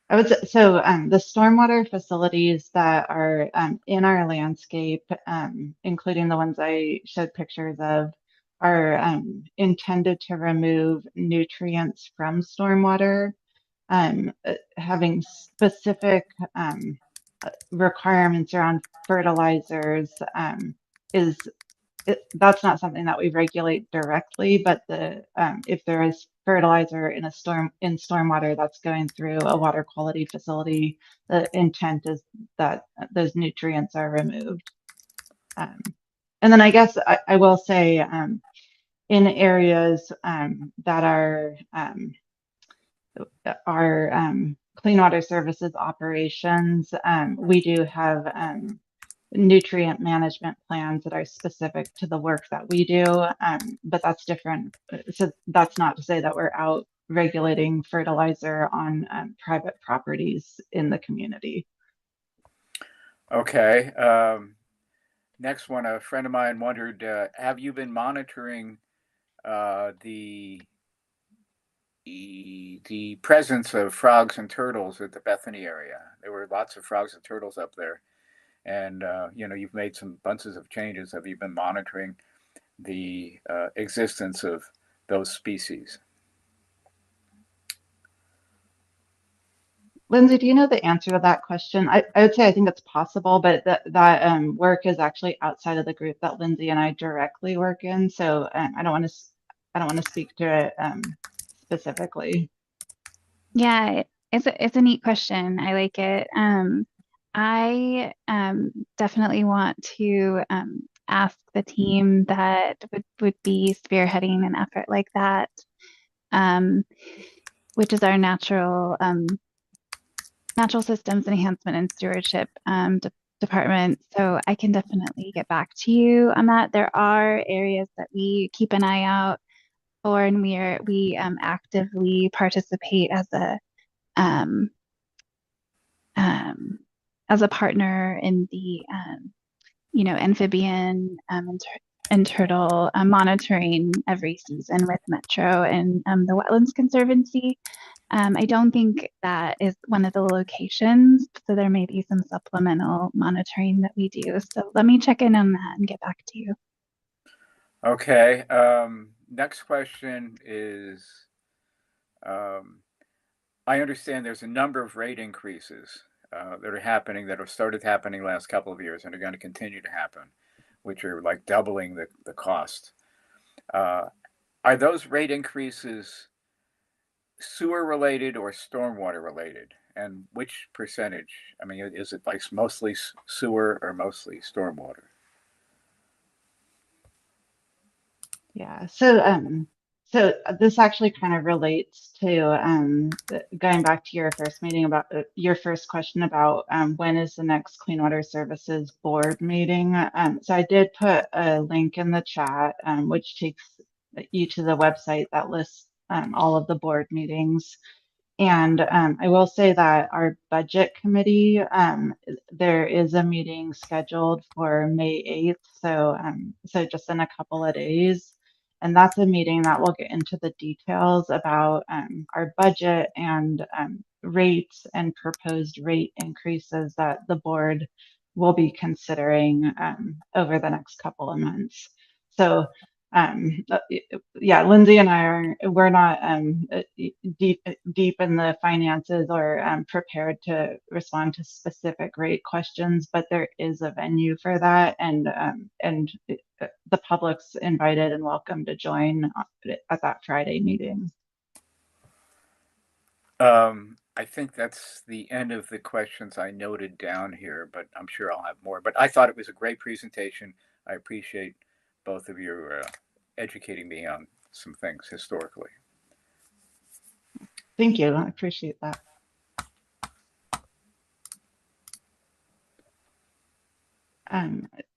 I would say, so the stormwater facilities that are in our landscape, including the ones I showed pictures of, are intended to remove nutrients from stormwater. Having specific requirements around fertilizers is that's not something that we regulate directly, but if there is fertilizer in stormwater that's going through a water quality facility, the intent is that those nutrients are removed. And then I guess I will say in areas that are Clean Water Services operations, we do have nutrient management plans that are specific to the work that we do, but that's different. So that's not to say that we're out regulating fertilizer on private properties in the community. Okay. Next one, a friend of mine wondered, have you been monitoring the presence of frogs and turtles at the Bethany area? There were lots of frogs and turtles up there, and you've made some bunches of changes. Have you been monitoring the existence of those species? Lindsay, do you know the answer to that question? I would say I think it's possible, but that work is actually outside of the group that Lindsay and I directly work in. So I don't want to speak to it specifically. Yeah, it's a neat question. I like it. I definitely want to ask the team that would be spearheading an effort like that, um, which is our natural systems enhancement and stewardship department. So I can definitely get back to you on that. There are areas that we keep an eye out for, and we actively participate um, as a partner in the amphibian and turtle monitoring every season with Metro and the Wetlands Conservancy. I don't think that is one of the locations, so there may be some supplemental monitoring that we do. So let me check in on that and get back to you. Okay. Next question is, I understand there's a number of rate increases that have started happening last couple of years and are going to continue to happen, which are like doubling the cost. Are those rate increases sewer related or stormwater related? And which percentage? I mean, is it like mostly sewer or mostly stormwater? Yeah. So this actually kind of relates to going back to your first meeting about your first question about when is the next Clean Water Services board meeting. So I did put a link in the chat, which takes you to the website that lists all of the board meetings. And I will say that our budget committee, there is a meeting scheduled for May 8th, so just in a couple of days. And that's a meeting that will get into the details about our budget and rates and proposed rate increases that the board will be considering over the next couple of months. So yeah, Lindsay and we're not deep in the finances or prepared to respond to specific rate questions, but there is a venue for that, and the public's invited and welcome to join at that Friday meeting. I think that's the end of the questions I noted down here, but I'm sure I'll have more. But I thought it was a great presentation. I appreciate both of you educating me on some things historically. Thank you. I appreciate that.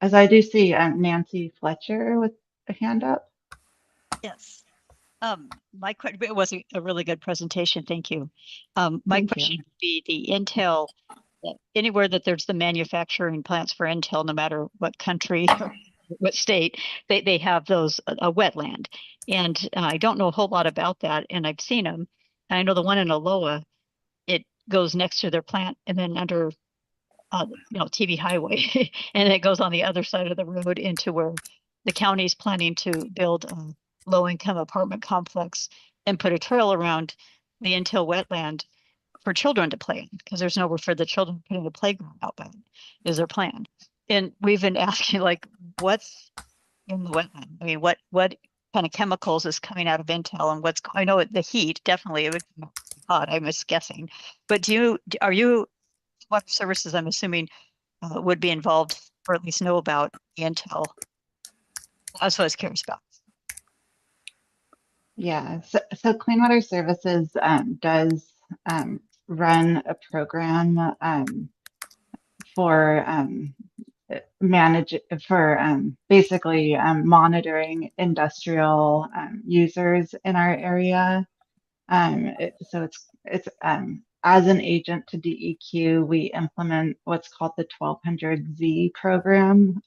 As I do see Nancy Fletcher with a hand up. Yes. My question, it was a really good presentation. Thank you. My question would be the Intel, anywhere that there's the manufacturing plants for Intel, no matter what country, what state, they have those, a wetland. And I don't know a whole lot about that, and I've seen them. And I know the one in Aloha, it goes next to their plant and then under, TV highway, and it goes on the other side of the road into where the county's planning to build a low-income apartment complex and put a trail around the Intel wetland for children to play in, because there's nowhere for the children putting a playground out back is their plan. And we've been asking, like, what's in the wetland? I mean, what kind of chemicals is coming out of Intel, and I know the heat, definitely it would be hot, I'm just guessing. But are you water services, I'm assuming, would be involved or at least know about the Intel? That's what I was curious about. Yeah, so Clean Water Services does run a program for basically monitoring industrial users in our area. So as an agent to DEQ, we implement what's called the 1200Z program.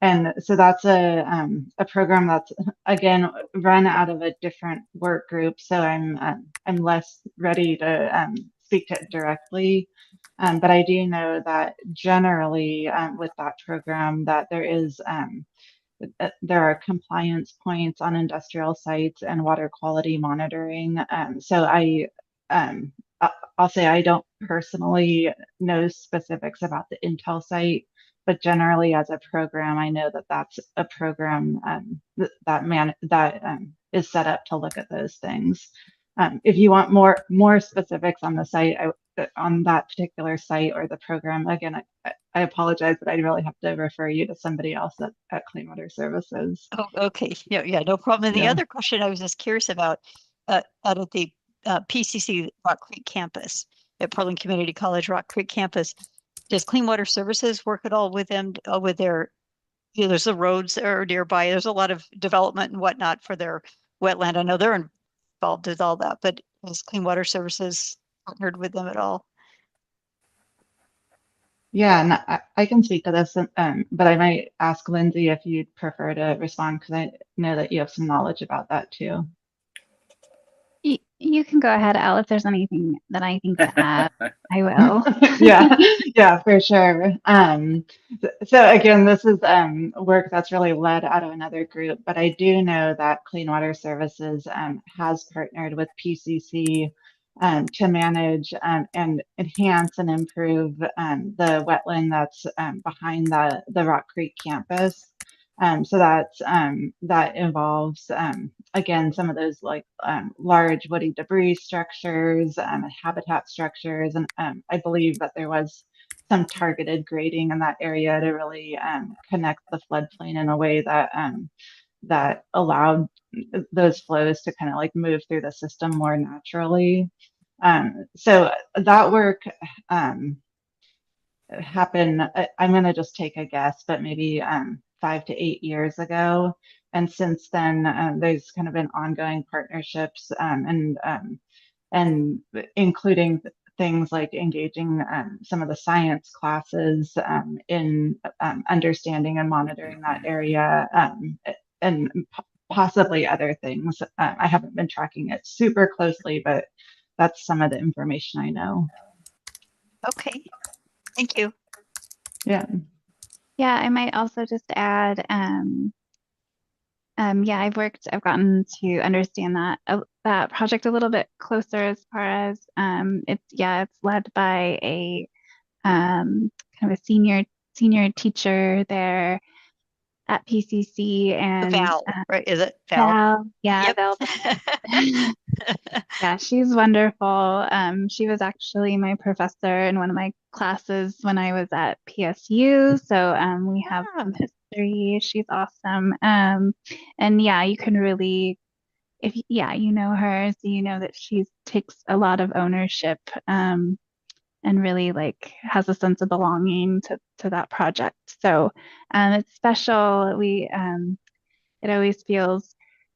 And so that's a program that's again run out of a different work group. So I'm less ready to speak to it directly, but I do know that generally with that program that there are compliance points on industrial sites and water quality monitoring. Um, I'll say I don't personally know specifics about the Intel site, but generally as a program, I know that that's a program that is set up to look at those things. If you want more specifics on the site, on that particular site or the program, again, I apologize, but I'd really have to refer you to somebody else at Clean Water Services. Oh, okay. Yeah, no problem. And the other question I was just curious about, out of the PCC Rock Creek campus at Portland Community College Rock Creek campus, does Clean Water Services work at all with them, with their, there's the roads that are nearby. There's a lot of development and whatnot for their wetland. I know they're involved with all that, but has Clean Water Services partnered with them at all? Yeah, and I can speak to this, but I might ask Lindsay if you'd prefer to respond because I know that you have some knowledge about that too. You can go ahead, Al. If there's anything that I think to add, I will. Yeah, for sure. So again, this is work that's really led out of another group, but I do know that Clean Water Services has partnered with PCC to manage and enhance and improve the wetland that's behind the Rock Creek campus. So that involves again some of those like large woody debris structures, habitat structures, and I believe that there was some targeted grading in that area to really connect the floodplain in a way that allowed those flows to kind of like move through the system more naturally. So that work happened, I'm going to just take a guess, but maybe 5 to 8 years ago. And since then, there's kind of been ongoing partnerships and including things like engaging some of the science classes in understanding and monitoring that area and possibly other things. I haven't been tracking it super closely, but that's some of the information I know. Okay, thank you. Yeah. Yeah, I might also just add, yeah, I've gotten to understand that project a little bit closer as far as it's led by a kind of a senior teacher there at PCC and Val, right? Is it Val? Val, yeah, Yep. Val. Yeah, she's wonderful. She was actually my professor in one of my classes when I was at PSU. So we have some history. She's awesome. And yeah, you can really, you know her, so you know that she takes a lot of ownership and really like has a sense of belonging to that project. So it's special. It always feels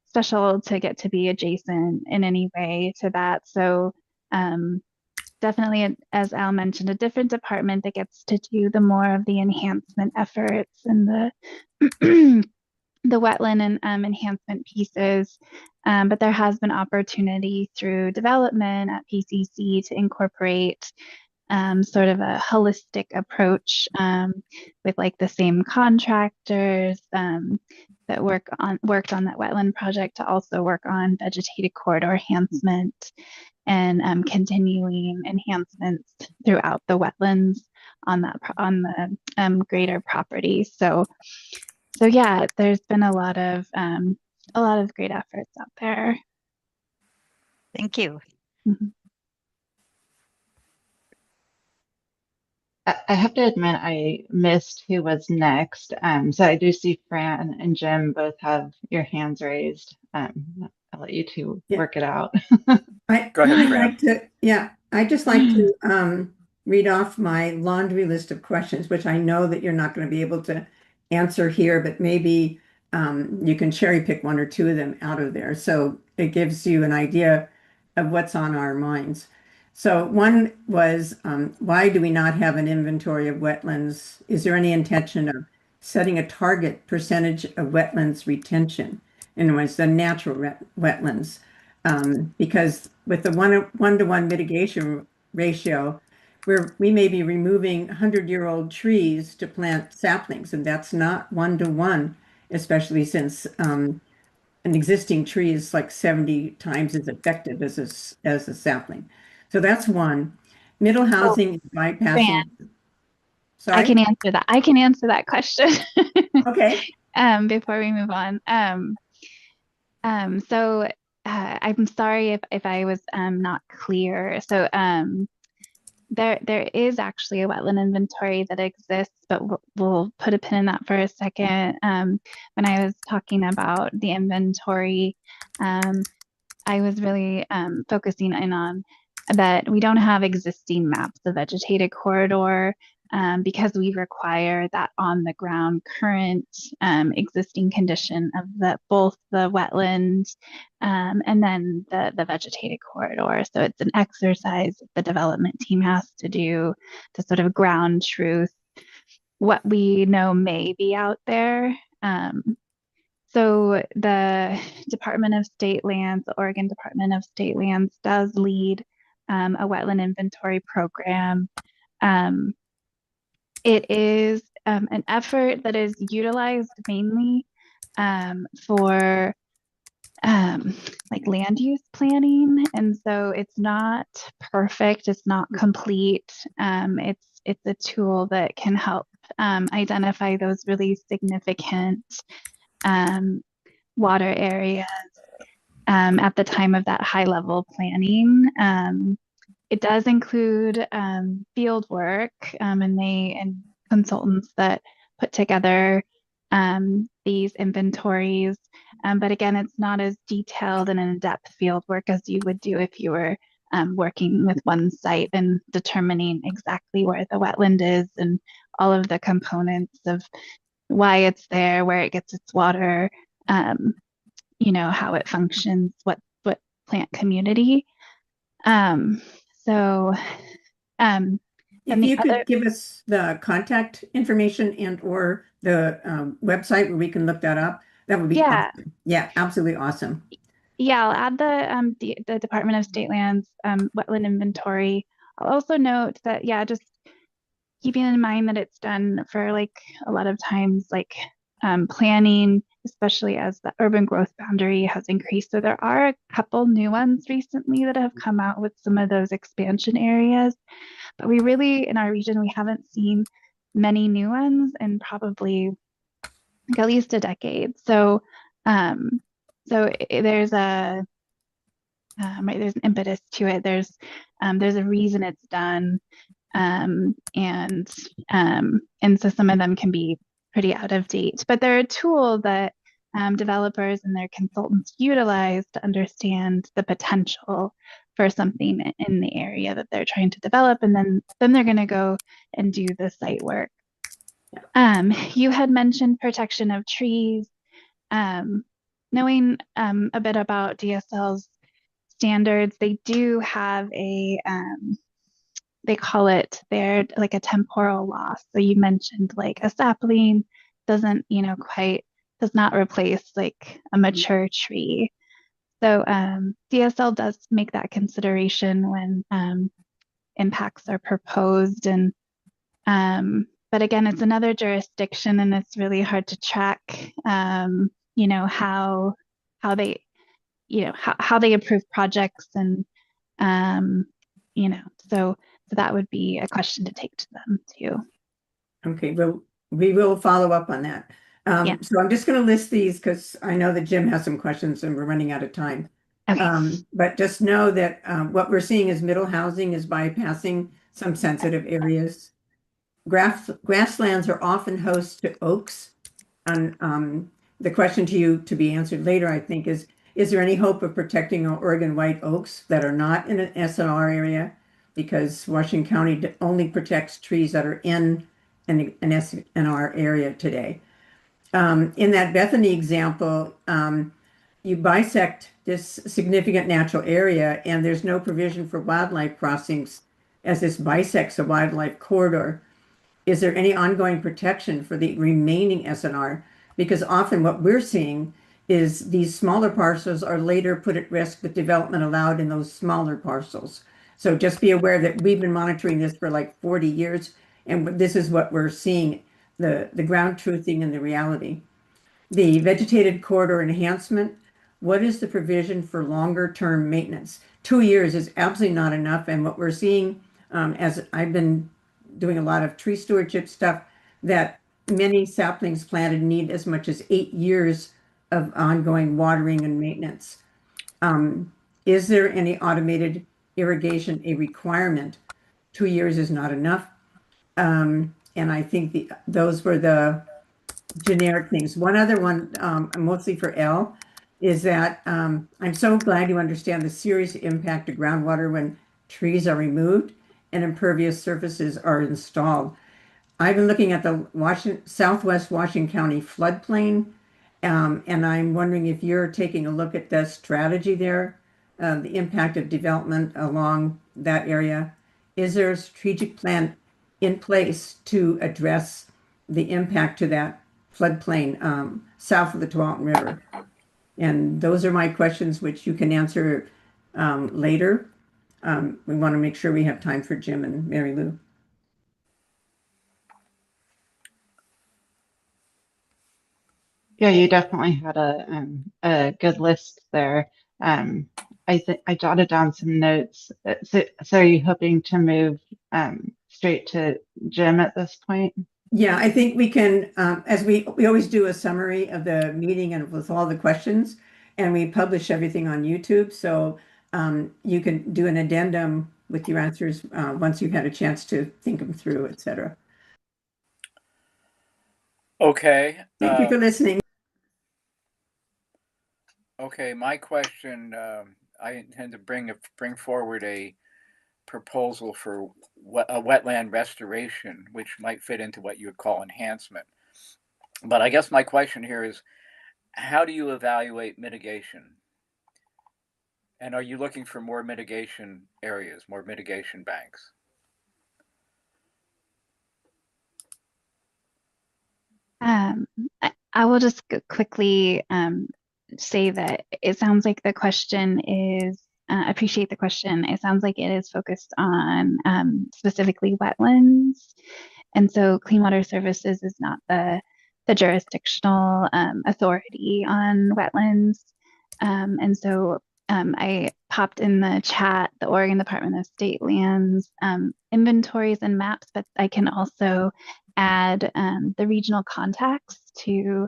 special to get to be adjacent in any way to that. So definitely, as Al mentioned, a different department that gets to do the more of the enhancement efforts and the the wetland and enhancement pieces. But there has been opportunity through development at PCC to incorporate sort of a holistic approach with like the same contractors that worked on that wetland project to also work on vegetated corridor enhancement and continuing enhancements throughout the wetlands on the greater property. So yeah, there's been a lot of great efforts out there. Thank you. Mm-hmm. I have to admit I missed who was next. So I do see Fran and Jim both have your hands raised. I'll let you two work it out. Go ahead, Fran. I'd just like to read off my laundry list of questions, which I know that you're not going to be able to answer here, but maybe you can cherry pick one or two of them out of there. So it gives you an idea of what's on our minds. So one was, why do we not have an inventory of wetlands? Is there any intention of setting a target percentage of wetlands retention? In other words, the natural wetlands. Because with the one-to-one mitigation ratio, we may be removing 100-year-old trees to plant saplings, and that's not one-to-one, especially since an existing tree is like 70 times as effective as a sapling. So that's one. Middle Oh, housing is bypassing. Fran, I Sorry? can answer that. I can answer that question Okay. before we move on. So I'm sorry if I was not clear. So there is actually a wetland inventory that exists, but we'll put a pin in that for a second. When I was talking about the inventory, I was really focusing in on that we don't have existing maps of vegetated corridor because we require that on the ground current existing condition of both the wetland and then the vegetated corridor. So it's an exercise that the development team has to do to sort of ground truth what we know may be out there. So the Department of State Lands, the Oregon Department of State Lands does lead a wetland inventory program. Um, it is an effort that is utilized mainly for like land use planning, and so it's not perfect, it's not complete. It's a tool that can help identify those really significant water areas at the time of that high level planning. It does include field work and consultants that put together these inventories. But again, it's not as detailed and in-depth field work as you would do if you were working with one site and determining exactly where the wetland is and all of the components of why it's there, where it gets its water, how it functions, what plant community. Um, so If you could give us the contact information and or the website where we can look that up, that would be awesome. Yeah, absolutely awesome. Yeah, I'll add the Department of State Lands wetland inventory. I'll also note that just keeping in mind that it's done for like a lot of times like planning, especially as the urban growth boundary has increased. So there are a couple new ones recently that have come out with some of those expansion areas, but we really in our region we haven't seen many new ones in probably like at least a decade. So there's a right, there's an impetus to it. There's a reason it's done. And so some of them can be pretty out of date, but they're a tool that developers and their consultants utilize to understand the potential for something in the area that they're trying to develop, and then they're going to go and do the site work. You had mentioned protection of trees. Knowing a bit about DSL's standards, they do have they call it there like a temporal loss. So you mentioned like a sapling doesn't, does not replace like a mature tree. So DSL does make that consideration when impacts are proposed. And but again, it's another jurisdiction and it's really hard to track, how they, how they approve projects and, so that would be a question to take to them too. Okay, well, we will follow up on that. So I'm just going to list these because I know that Jim has some questions and we're running out of time. Okay. But just know that what we're seeing is middle housing is bypassing some sensitive areas. Grasslands are often host to oaks. And the question to you to be answered later, I think, is there any hope of protecting our Oregon white oaks that are not in an SNR area? Because Washington County only protects trees that are in an SNR area today. In that Bethany example, you bisect this significant natural area and there's no provision for wildlife crossings as this bisects a wildlife corridor. Is there any ongoing protection for the remaining SNR? Because often what we're seeing is these smaller parcels are later put at risk with development allowed in those smaller parcels. So just be aware that we've been monitoring this for like 40 years, and this is what we're seeing, the ground truthing and the reality. The vegetated corridor enhancement, what is the provision for longer term maintenance? 2 years is absolutely not enough. And what we're seeing, as I've been doing a lot of tree stewardship stuff, that many saplings planted need as much as 8 years of ongoing watering and maintenance. Is there any automated irrigation a requirement? 2 years is not enough. And I think those were the generic things. One other one, mostly for Elle, is that I'm so glad you understand the serious impact of groundwater when trees are removed and impervious surfaces are installed. I've been looking at the Southwest Washington County floodplain, and I'm wondering if you're taking a look at the strategy there, the impact of development along that area. Is there a strategic plan in place to address the impact to that floodplain south of the Tualatin River? And those are my questions, which you can answer later. We want to make sure we have time for Jim and Mary Lou. Yeah, you definitely had a good list there. I jotted down some notes. So are you hoping to move straight to Jim at this point? Yeah, I think we can, as we always do a summary of the meeting and with all the questions, and we publish everything on YouTube. So you can do an addendum with your answers once you've had a chance to think them through, etc. Okay. Thank you for listening. Okay, my question, I intend to bring forward a proposal for a wetland restoration, which might fit into what you would call enhancement. But I guess my question here is, how do you evaluate mitigation? And are you looking for more mitigation areas, more mitigation banks? I will just quickly say that it sounds like the question is, appreciate the question. It sounds like it is focused on specifically wetlands. And so Clean Water Services is not the jurisdictional authority on wetlands. And so I popped in the chat the Oregon Department of State Lands inventories and maps, but I can also add the regional contacts to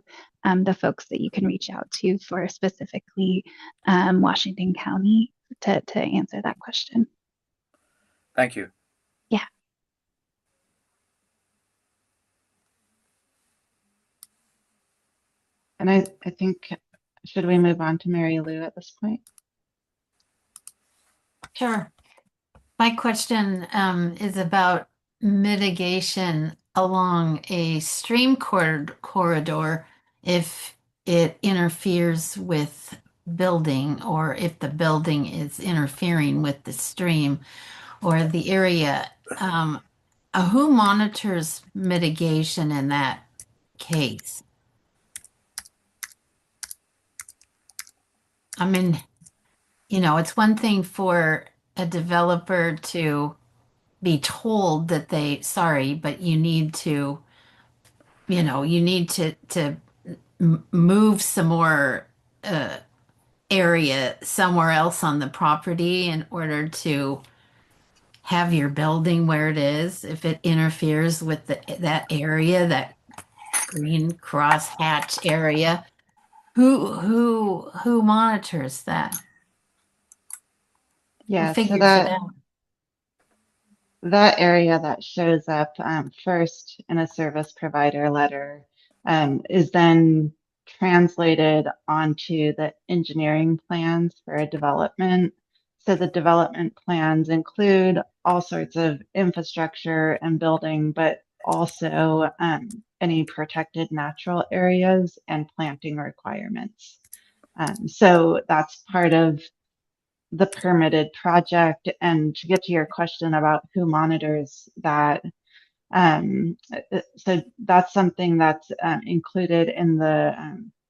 the folks that you can reach out to for specifically Washington County to answer that question. Thank you. Yeah. And I think, should we move on to Mary Lou at this point? Sure. My question is about mitigation along a stream corridor if it interferes with building, or if the building is interfering with the stream or the area. Who monitors mitigation in that case? I mean, it's one thing for a developer to be told that but you need to, move some more area somewhere else on the property in order to have your building where it is. If it interferes with that area, that green crosshatch area, who monitors that? Yeah, Who so figures it out? that area that shows up first in a service provider letter is then translated onto the engineering plans for a development. So the development plans include all sorts of infrastructure and building, but also any protected natural areas and planting requirements. So that's part of the permitted project. And to get to your question about who monitors that, so that's something that's included in the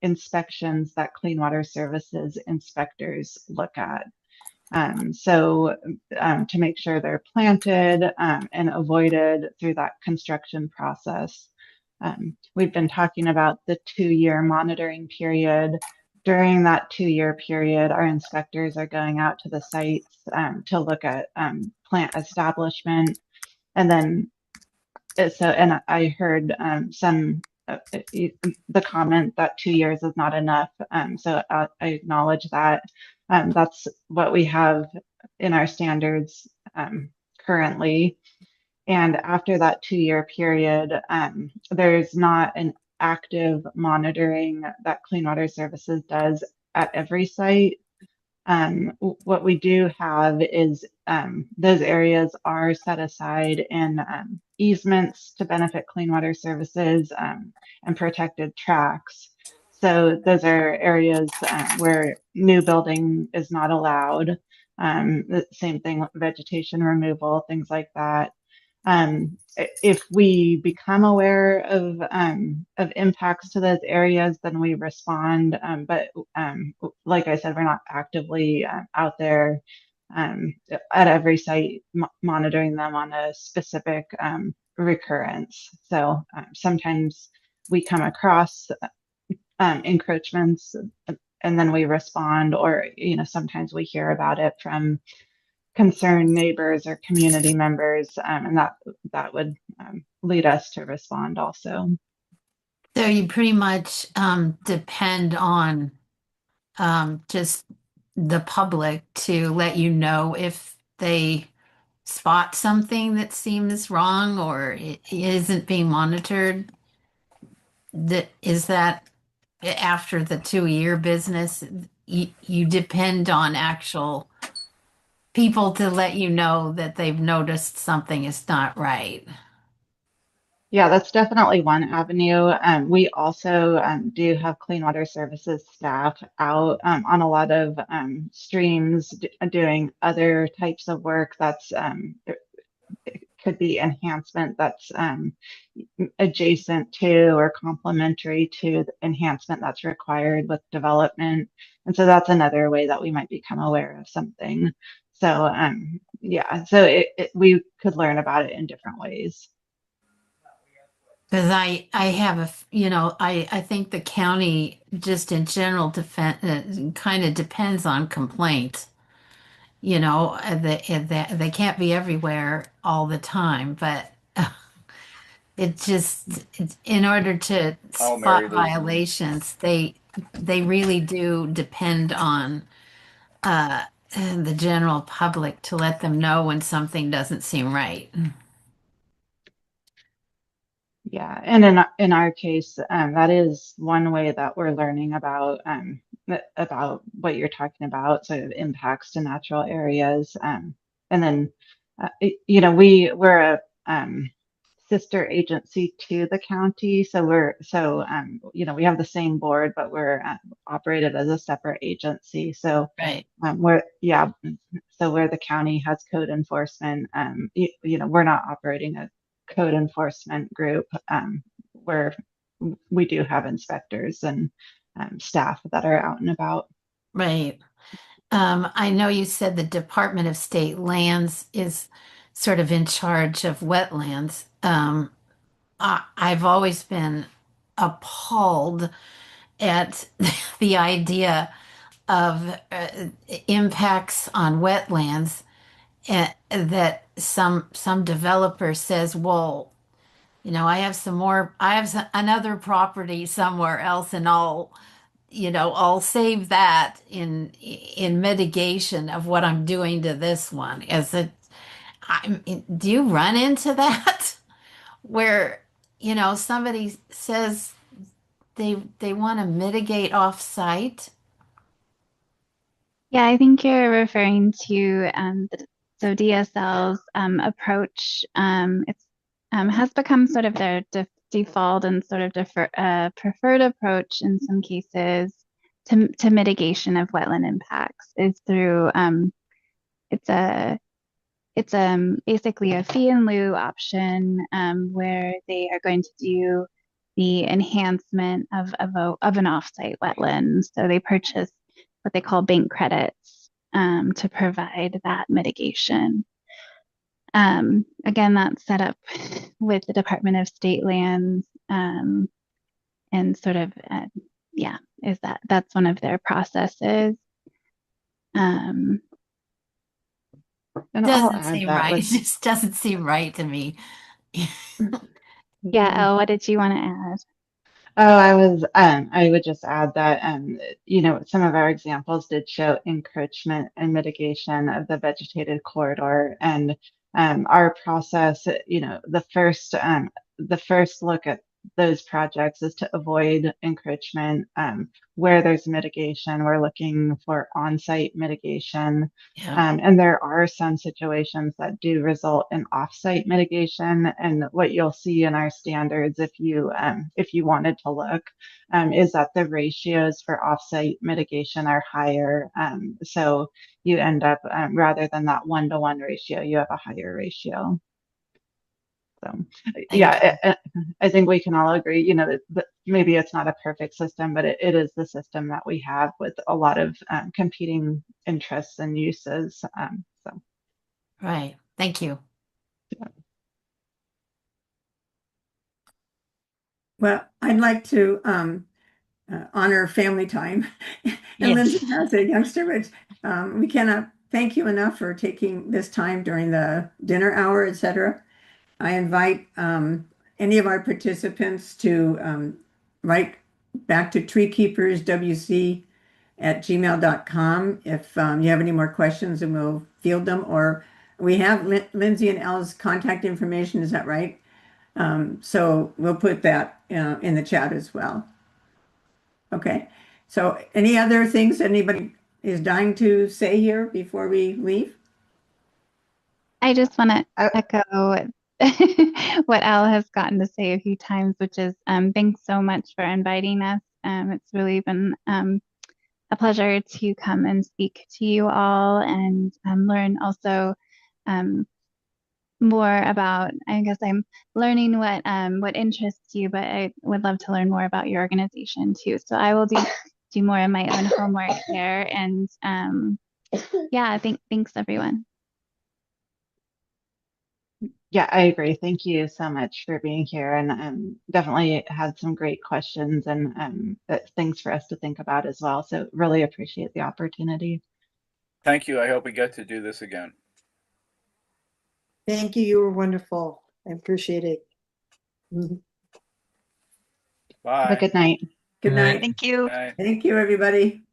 inspections that Clean Water Services inspectors look at. To make sure they're planted and avoided through that construction process. We've been talking about the 2-year monitoring period. During that 2-year period, our inspectors are going out to the sites to look at plant establishment. And then, and I heard the comment that 2 years is not enough. So I acknowledge that. That's what we have in our standards currently. And after that 2-year period, there's not an active monitoring that Clean Water Services does at every site. What we do have is those areas are set aside in easements to benefit Clean Water Services and protected tracts. So those are areas where new building is not allowed. The same thing with vegetation removal, things like that. If we become aware of impacts to those areas, then we respond. But like I said, we're not actively out there at every site monitoring them on a specific recurrence. So sometimes we come across encroachments and then we respond, or sometimes we hear about it from concerned neighbors or community members, and that would lead us to respond also. So you pretty much depend on just the public to let you know if they spot something that seems wrong or it isn't being monitored. Is that after the 2-year business, you depend on actual people to let you know that they've noticed something is not right. Yeah, that's definitely one avenue. We also do have Clean Water Services staff out on a lot of streams doing other types of work that's it could be enhancement that's adjacent to or complementary to the enhancement that's required with development. And so that's another way that we might become aware of something. So yeah, so we could learn about it in different ways. Because I have I think the county just in general kind of depends on complaints. They can't be everywhere all the time, but in order to Oh, Mary spot Lou. violations, they really do depend on the general public to let them know when something doesn't seem right. Yeah, and in our case, that is one way that we're learning about what you're talking about, sort of impacts to natural areas. And then, we're a sister agency to the county, so we have the same board, but we're operated as a separate agency. So Right. where the county has code enforcement, we're not operating a code enforcement group, where we do have inspectors and staff that are out and about. Right. I know you said the Department of State Lands is sort of in charge of wetlands. I've always been appalled at the idea of impacts on wetlands, that some developer says, well, I have another property somewhere else, and I'll save that in mitigation of what I'm doing to this one. Do you run into that where, somebody says they want to mitigate off-site? Yeah, I think you're referring to so DSL's approach. It's has become sort of their default and sort of preferred approach in some cases to mitigation of wetland impacts is through it's basically a fee in lieu option where they are going to do the enhancement of an offsite wetland. So they purchase what they call bank credits to provide that mitigation. Again, that's set up with the Department of State Lands and sort of that's one of their processes. And I'll Doesn't add seem that right. with, It just doesn't seem right to me. Yeah, Elle, what did you want to add? Oh, I would just add that, some of our examples did show encroachment and mitigation of the vegetated corridor. And our process, the first look at those projects is to avoid encroachment. Where there's mitigation, we're looking for on-site mitigation. Yeah. And there are some situations that do result in off-site mitigation. And what you'll see in our standards, if you wanted to look, is that the ratios for off-site mitigation are higher. So you end up, rather than that 1-to-1 ratio, you have a higher ratio. So, I think we can all agree, that maybe it's not a perfect system, but it is the system that we have with a lot of competing interests and uses. Right. Thank you. Well, I'd like to honor family time. And Yes. Lindsey has a youngster, but we cannot thank you enough for taking this time during the dinner hour, etc. I invite any of our participants to write back to treekeeperswc@gmail.com if you have any more questions, and we'll field them. Or we have Lindsey and Elle's contact information. Is that right? So we'll put that in the chat as well. Okay. So any other things anybody is dying to say here before we leave? I just want to echo what Elle has gotten to say a few times, which is thanks so much for inviting us. It's really been a pleasure to come and speak to you all and learn also more about, I guess I'm learning what interests you, but I would love to learn more about your organization too. So I will do more of my own homework here. And thanks everyone. Yeah, I agree. Thank you so much for being here, and definitely had some great questions and things for us to think about as well. So really appreciate the opportunity. Thank you. I hope we get to do this again. Thank you. You were wonderful. I appreciate it. Bye. Have a good night. Good night. Thank you. Bye. Thank you, everybody.